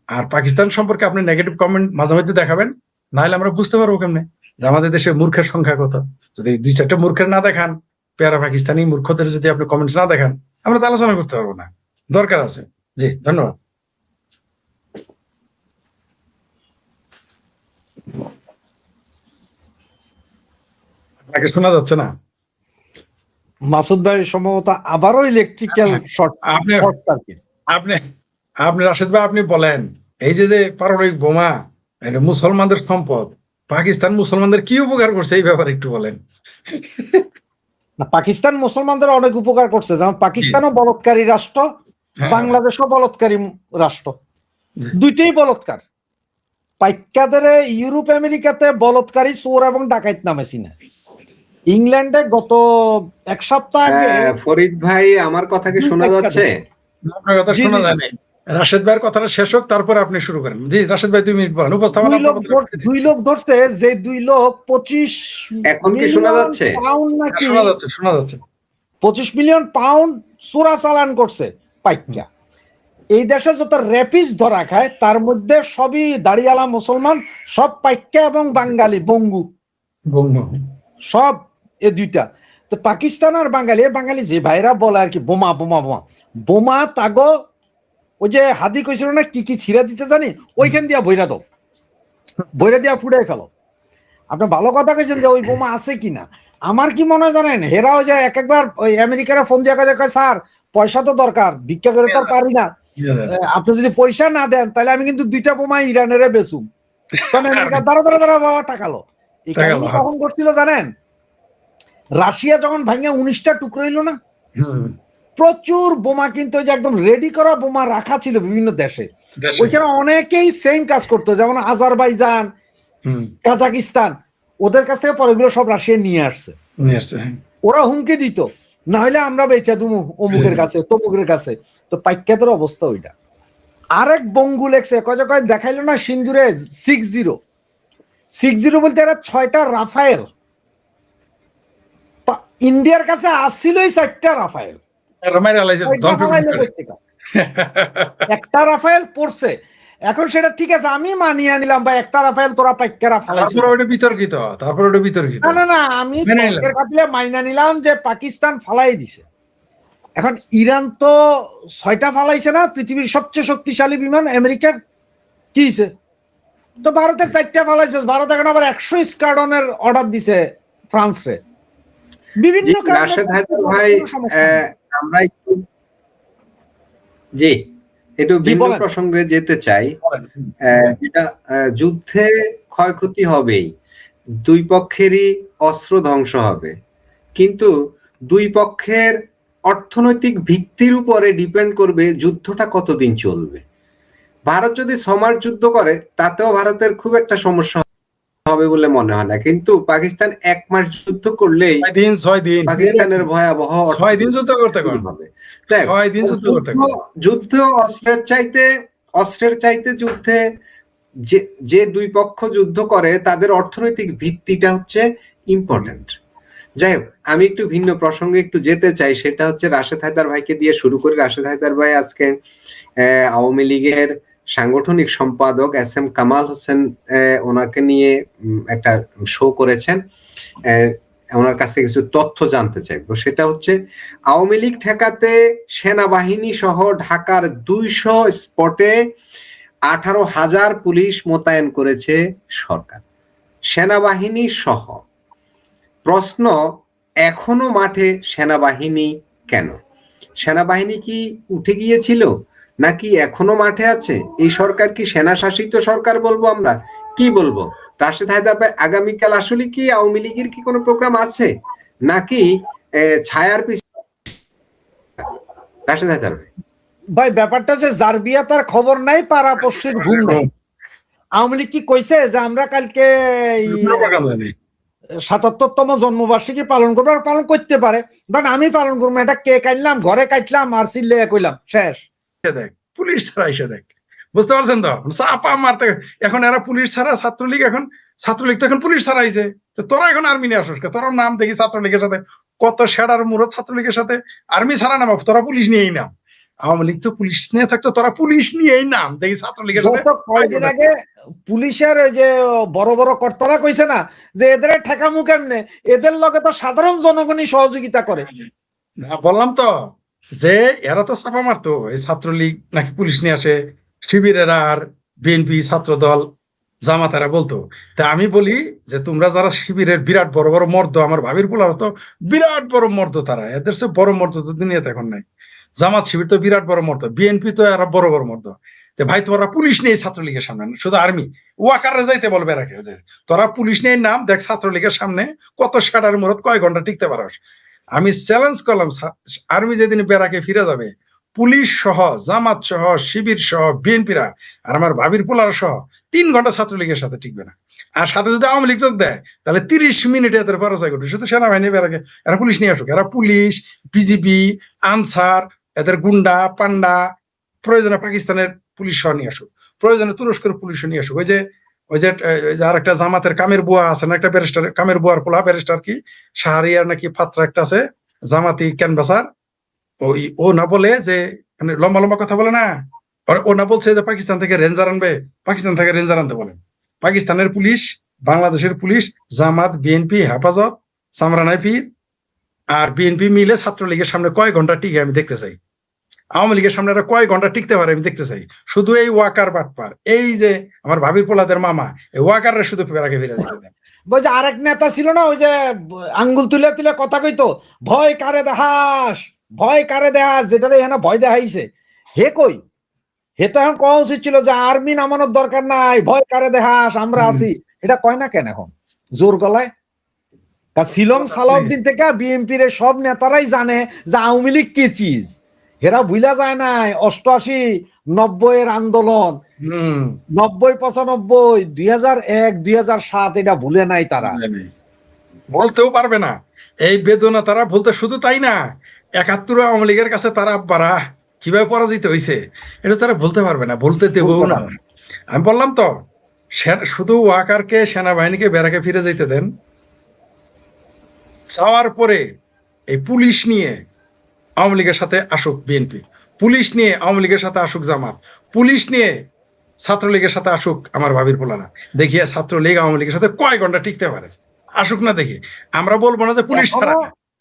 আর পাকিস্তান সম্পর্কে আপনি নেগেটিভ কমেন্ট মাঝে মধ্যে দেখাবেন, নাহলে আমরা বুঝতে পারবো কেমনে যে আমাদের দেশে মূর্খের সংখ্যা কত। যদি 2-4টা মূর্খের না দেখান, পেয়ারা পাকিস্তানি মূর্খদের যদি আপনি কমেন্টস না দেখান, আমরা তো আলোচনা করতে পারবো না। দরকার আছে। জি, ধন্যবাদ। আপনাকে শোনা যাচ্ছে না? মাসুদ ভাই সম্ভবত আবারও ইলেকট্রিক্যাল শর্ট সার্কিট। আপনি রাশেদ ভাই, আপনি বলেন, এই যে পারমাণবিক বোমা এটা মুসলমানদের সম্পদ, পাকিস্তান মুসলমানদের কি উপকার করছে এই ব্যাপারে একটু বলেন। না, পাকিস্তান মুসলমানদের অনেক উপকার করছে, যেমন পাকিস্তানও বলৎকারী রাষ্ট্র, বাংলাদেশও বলৎকারী রাষ্ট্র, দুইটাই বলৎকার। পাইকাদের ইউরোপ আমেরিকাতে বলৎকারী চোর এবং ডাকাইত নামেছি না। ইংল্যান্ডে গত 1 সপ্তাহ আগে, ফরিদ ভাই আমার কথা কি শোনা যাচ্ছে? আপনার কথা শোনা যায় নাই। রাশেদ ভাইয়ের কথাটা শেষ হোক, তারপরে আপনি শুরু করেন। জি রাশেদ ভাই 2 মিনিট বলেন, উপস্থাপনা। 2 লোক ধরছে, যে 2 লোক 25 এখন কি শোনা যাচ্ছে? পাউন্ড নাকি শোনা যাচ্ছে 25 মিলিয়ন পাউন্ড চোরা চালান করছে পাইকা। এই দেশে যত র্যাপিস ধরা খায় তার মধ্যে সবই দাড়িয়ালা মুসলমান, সব পাইকা এবং বাঙালি বঙ্গু, সব এ দুইটা। তো পাকিস্তান আর বাঙালি যে ভাইরা বলে আর কি বোমা বোমা বোমা বোমা, তাগো ওই যে হাদি কইছিল না কি ছিঁড়া দিতে জানি, ওইখান দিয়া বইরা দিয়া ফুড়াই ফেলো। আপনি ভালো কথা কইছেন যে ওই বোমা আছে কিনা। আমার কি মনে হয় জানেন, হেরা ওই যে একবার ওই আমেরিকার ফোন দিয়ে কয় স্যার পয়সা তো দরকার, ভিক্ষা করে তো পারি না, আপনি যদি পয়সা না দেন তাহলে আমি কিন্তু 2টা বোমা ইরানের বেচুম। দাঁড়া বাবা টাকালো। এই কাহিনী কখন করছিল জানেন? রাশিয়া যখন ভাঙে 19টা টুকরো হইল না, প্রচুর বোমা কিন্তু ওই যে একদম রেডি করা বোমা রাখা ছিল বিভিন্ন দেশে। ওইখানে অনেকেই সেম কাজ করতো, যেমন আজারবাইজান, কাজাকিস্তান, ওদের কাছ থেকে পরে সব রাশিয়া নিয়ে আসছে। ওরা হুমকি দিত, না হলে আমরা বেচা দুমু অমুকের কাছে তমুকের কাছে। তো পাইকাতের অবস্থা ওইটা। আরেক বঙ্গু লেখছে কয় দেখাইলো না সিন্দুরে 60, 60 বলতে এরা 6টা রাফায়েল, ইন্ডিয়ার কাছে আসছিলই 4টা রাফায়েল, মাইরা লাইছে, ধ্বংস করছে। একটা রাফায়েল পড়ছে। এখন সেটা ঠিক আছে, আমি মানিয়ে নিলাম ভাই, একটা রাফায়েল তোরা পাইকারা ফালাইছিস। তারপর ওটা বিতর্কিত, তারপর ওটা বিতর্কিত। না না না, আমি মেনে নিলাম। তর্কের খাতিরে মাইনা নিলাম যে পাকিস্তান ফালাই দিছে। এখন ইরান তো 6টা ফালাইছে না, পৃথিবীর সবচেয়ে শক্তিশালী বিমান আমেরিকার, কি হইছে? তো ভারতের 4টা ফালাইছে। ভারত এখন আবার 100 স্কোয়াড্রনের অর্ডার দিছে ফ্রান্সে, বিভিন্ন জি, কারণে। রাশেদ হায়দার ভাই, আমরা একটু জি একটু ভিন্ন বলেন। প্রসঙ্গে যেতে চাই। যেটা যুদ্ধে ক্ষয়ক্ষতি হবেই, দুই পক্ষেরই অস্ত্র ধ্বংস হবে, কিন্তু দুই পক্ষের অর্থনৈতিক ভিত্তির উপরে ডিপেন্ড করবে যুদ্ধটা কতদিন চলবে। ভারত যদি 6 মাস যুদ্ধ করে তাতেও ভারতের খুব একটা সমস্যা হবে বলে মনে হয় না, কিন্তু পাকিস্তান 1 মাস যুদ্ধ করলেই 6 দিন পাকিস্তানের ভয়াবহ 6 দিন যুদ্ধ করতে কোন হবে। 6 দিন যুদ্ধ করতে কোন যুদ্ধ অস্ত্রের চাইতে যুদ্ধে যে দুই পক্ষ যুদ্ধ করে তাদের অর্থনৈতিক ভিত্তিটা হচ্ছে ইম্পর্টেন্ট। যাই হোক, আমি একটু ভিন্ন প্রসঙ্গে একটু যেতে চাই, সেটা হচ্ছে রাশেদ হায়দার ভাইকে দিয়ে শুরু করি। রাশেদ হায়দার ভাই আজকে আওয়ামী লীগের সাংগঠনিক সম্পাদক SM কামাল হোসেন ওনাকে নিয়ে একটা শো করেছেন। ওনার কাছে কিছু তথ্য জানতে চাইবো। সেটা হচ্ছে আওয়ামী লীগ ঠেকাতে সেনাবাহিনী সহ ঢাকার 200 স্পটে 18,000 পুলিশ মোতায়েন করেছে সরকার, সেনাবাহিনী সহ। প্রশ্ন, এখনো মাঠে সেনাবাহিনী কেন? সেনাবাহিনী কি উঠে গিয়েছিল নাকি এখনো মাঠে আছে? এই সরকার কি সেনা শাসিত সরকার বলবো আমরা, কি বলবো? রাশেদ হায়দার ভাই, আগামীকাল আসলে কি আওয়ামী লীগের কি কোনো প্রোগ্রাম আছে নাকি ছায়ার পিছনে? রাশেদ হায়দার ভাই ভাই, ব্যাপারটা হচ্ছে জার্বিয়া তার খবর নাই, পাড়া পশ্চিম ঘুম নাই। আওয়ামী লীগ কি কইছে যে আমরা কালকে 77তম জন্মবার্ষিকী পালন করবো? আর পালন করতে পারে, বাট আমি পালন করবো এটা কে কাটলাম, ঘরে কাটলাম আর চিল্লে কইলাম শেষ। দেখ, পুলিশ ছাড়া এসে দেখ, বুঝতে পারছেন তো? চাপা মারতে এখন এরা পুলিশ ছাড়া, ছাত্রলীগ এখন, ছাত্রলীগ তো এখন পুলিশ ছাড়া আইছে। তো তোরা এখন আর্মি নিয়ে আসুস, তোরা নাম দেখি ছাত্রলীগের সাথে কত শেডার মুরত, ছাত্রলীগের সাথে আর্মি ছাড়া নাম, তোরা পুলিশ নিয়েই নাম। আওয়ামী লীগ তো পুলিশ নিয়ে থাকতো, তোরা পুলিশ নিয়েই নাম দেখি ছাত্রলীগের সাথে। কয়েকদিন আগে পুলিশের ওই যে বড় বড় কর্তারা কইছে না যে এদের ঠেকামু কেমনে, এদের লগে তো সাধারণ জনগণই সহযোগিতা করে। না, বললাম তো যে এরা তো চাপা মারতো, এই ছাত্রলীগ নাকি পুলিশ নিয়ে আসে, শিবিরেরা আর বিএনপি ছাত্র দল জামাতারা বলতো। তা আমি বলি যে তোমরা যারা শিবিরের বিরাট বড় বড় মর্দ, আমার ভাবির পোলার তো বিরাট বড় মর্দ, তারা এদের সে বড় মর্দ তো দুনিয়াতে এখন নাই। জামাত শিবির তো বিরাট বড় মর্দ, বিএনপি তো এরা বড় বড় মর্দ। ভাই তোরা পুলিশ নিয়ে ছাত্রলীগের সামনে, শুধু আর্মি ওয়াকারে যাইতে বলবে রাখে, তোরা পুলিশ নিয়ে নাম দেখ ছাত্রলীগের সামনে কত ষাটার মরত কয় ঘন্টা টিকতে পারস। আমি চ্যালেঞ্জ করলাম, আর্মি যেদিন বেড়াকে ফিরে যাবে, পুলিশ সহ, জামাত সহ, শিবির সহ, বিএনপিরা আর আমার ভাবির পোলার সহ 3 ঘন্টা ছাত্রলীগের সাথে টিকবে না। আর সাথে যদি আওয়ামী লীগ যোগ দেয় তাহলে 30 মিনিটে এদের পরাজয় ঘটবে। শুধু সেনাবাহিনী বেড়াকে, এরা পুলিশ নিয়ে আসুক, এরা পুলিশ, বিজিবি, আনসার, এদের গুন্ডা পান্ডা, প্রয়োজনে পাকিস্তানের পুলিশ সহ নিয়ে আসুক, প্রয়োজনে তুরস্কের পুলিশ নিয়ে আসুক। ওই যে আর একটা জামাতের কামের বুয়া আছে না, একটা ব্যারিস্টার, কামের বুয়ার পোলা ব্যারিস্টার, কি শাহরিয়ার নাকি ফাত্রা একটা আছে, জামাতি ক্যানভাসার, ও না বলে যে মানে লম্বা লম্বা কথা বলে না, ও না বলছে যে পাকিস্তান থেকে রেঞ্জার আনবে, পাকিস্তান থেকে রেঞ্জার আনতে বলেন। পাকিস্তানের পুলিশ, বাংলাদেশের পুলিশ, জামাত, বিএনপি, হেফাজত, সামরানাইফির আর বিএনপি মিলে ছাত্রলীগের সামনে কয় ঘন্টা টিকে আমি দেখতে চাই। আওয়ামী লীগের সামনে এরা কয় ঘন্টা টিকতে পারে আমি দেখতে চাই। শুধু এই ওয়াকার বাটপার, এই যে আমার ভাবির পোলাদের মামা, এই ওয়াকাররা শুধু ফেরাকে ফিরে দিতে দেন। ওই যে আরেক নেতা ছিল না, ওই যে আঙ্গুল তুলে তুলে কথা কইতো, ভয় কারে দেহাস, ভয় কারে দেহাস, যেটা এখানে ভয় দেখাইছে, হে কই? হে তো এখন কওয়া উচিত ছিল যে আর্মি নামানোর দরকার নাই, ভয় কারে দেহাস, আমরা আছি। এটা কয় না কেন এখন জোর গলায়? শিলং সালাউদ্দিন থেকে বিএনপির সব নেতারাই জানে যে আওয়ামী লীগ কি চিজ। হেরা ভুলা যায় নাই 88, 90 এর আন্দোলন, 90, 95, 2001, 2007, এটা ভুলে নাই তারা, বলতেও পারবে না এই বেদনা তারা বলতে। শুধু তাই না, 71 আওয়ামী লীগের কাছে তারা আব্বারা কিভাবে পরাজিত হয়েছে এটা তারা বলতে পারবে না, বলতে দেবও না। আমি বললাম তো শুধু ওয়াকারকে, সেনাবাহিনীকে ব্যারাকে ফিরে যেতে দেন। যাওয়ার পরে এই পুলিশ নিয়ে আওয়ামী লীগের সাথে আসুক বিএনপি, পুলিশ নিয়ে আওয়ামী লীগের সাথে আসুক জামাত, পুলিশ নিয়ে ছাত্রলীগের সাথে আসুক আমার ভাবির পোলারা। দেখিয়া ছাত্রলীগ আওয়ামী লীগের সাথে কয় ঘন্টা টিকতে পারে, আসুক না দেখি। আমরা বলবো না যে পুলিশ ছাড়া,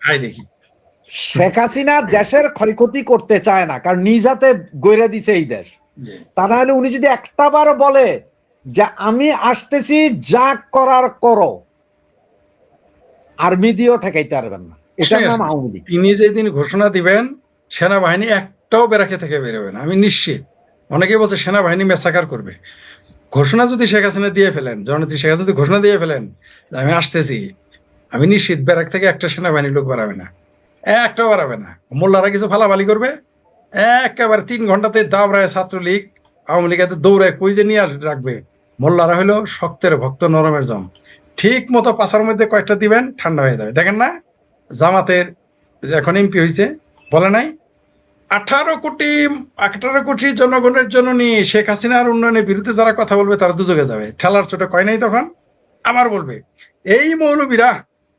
আয় দেখি। শেখ হাসিনা দেশের ক্ষয়ক্ষতি করতে চায় না, কারণ নিজ হাতে গইরা দিছে এই দেশ। তা না হলে উনি যদি একটা বার বলে যে আমি আসতেছি, যা করার করো, আর্মি দিয়েও ঠেকাইতে পারবেন না। এটার নাম আওয়ামী লীগ। তিনি যেদিন ঘোষণা দিবেন সেনাবাহিনী একটাও বেরাকে থেকে বেরোবে না, আমি নিশ্চিত। অনেকে বলছে সেনাবাহিনী মেসাকার করবে। ঘোষণা যদি শেখ হাসিনা দিয়ে ফেলেন, জননেত্রী শেখ হাসিনা যদি ঘোষণা দিয়ে ফেলেন আমি আসতেছি, আমি নিশ্চিত ব্যারাক থেকে একটা সেনাবাহিনী লোক বাড়াবে না, একটাও বাড়াবে না। মোল্লারা কিছু ফালাফালি করবে, একেবারে 3 ঘন্টাতে দাবরায় ছাত্রলীগ আওয়ামী লীগ দৌড়ায় কই যে নিয়ে রাখবে। মোল্লারা হলো শক্তের ভক্ত, নরমের জম। ঠিক মতো পাশার মধ্যে কয়েকটা দিবেন, ঠান্ডা হয়ে যাবে। দেখেন না জামাতের এখন এমপি হয়েছে, বলে নাই 18 কোটি জনগণের জন্য নিয়ে শেখ হাসিনার উন্নয়নের বিরুদ্ধে যারা কথা বলবে তারা দুযোগে যাবে। ঠেলার চোটে কয় নাই তখন আবার বলবে। এই মৌলবীরা,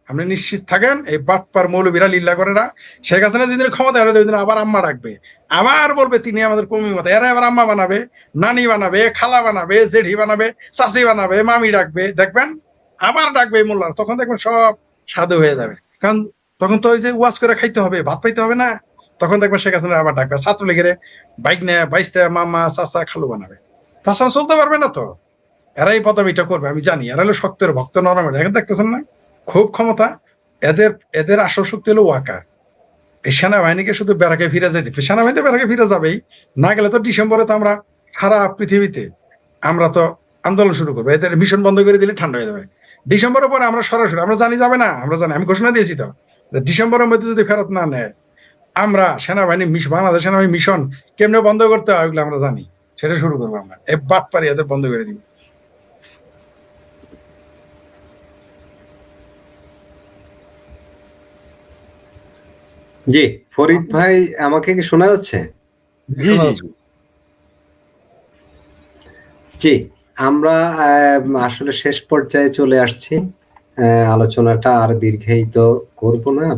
আপনি নিশ্চিত থাকেন, এই বাটপার মৌলবীরা লীলা করে না। শেখ হাসিনা যেদিন ক্ষমতা এরা দিন আবার আম্মা ডাকবে, আবার বলবে তিনি আমাদের কর্মী মতো। এরা এবার আম্মা বানাবে, নানি বানাবে, খালা বানাবে, জেঠি বানাবে, চাচি বানাবে, মামি ডাকবে। দেখবেন আবার ডাকবে মোল্লা, তখন দেখবেন সব সাধু হয়ে যাবে। কারণ তখন তো ওই যে ওয়াজ করে খাইতে হবে, ভাত পাইতে হবে না। তখন দেখবেন শেখ হাসিনা আবার ডাকবে ছাত্রলীগের বাইক নেয়, বাইশটা মামা চাচা খালু বানাবে। তাছাড়া চলতে পারবে না তো। এরাই পদমিটা করবে, আমি জানি। এরা হলো শক্তের ভক্ত, নরমের। দেখেন, দেখতেছেন না খুব ক্ষমতা এদের। এদের আসল শক্তি হলো ওয়াকার। এই সেনাবাহিনীকে শুধু বেড়াকে ফিরে যেতে, সেনাবাহিনীতে বেড়াকে ফিরে যাবেই। না গেলে তো ডিসেম্বরে তো আমরা সারা পৃথিবীতে আমরা তো আন্দোলন শুরু করবো। এদের মিশন বন্ধ করে দিলে ঠান্ডা হয়ে যাবে। ডিসেম্বরের পরে আমরা সরাসরি, আমরা জানি যাবে না, আমরা জানি, আমি ঘোষণা দিয়েছি তো, ডিসেম্বরের মধ্যে যদি ফেরত না নেয় আমরা সেনাবাহিনী, বাংলাদেশ সেনাবাহিনী মিশন কেমনে বন্ধ করতে হয় ওগুলো আমরা জানি, সেটা শুরু করবো আমরা। এই বাট পারি এদের বন্ধ করে দিব। জি ফরিদ ভাই, আমাকে কি শোনা যাচ্ছে? জি জি জি। জি, আমরা আসলে শেষ পর্যায়ে চলে আসছি। আলোচনাটা আর দীর্ঘায়িত করব না।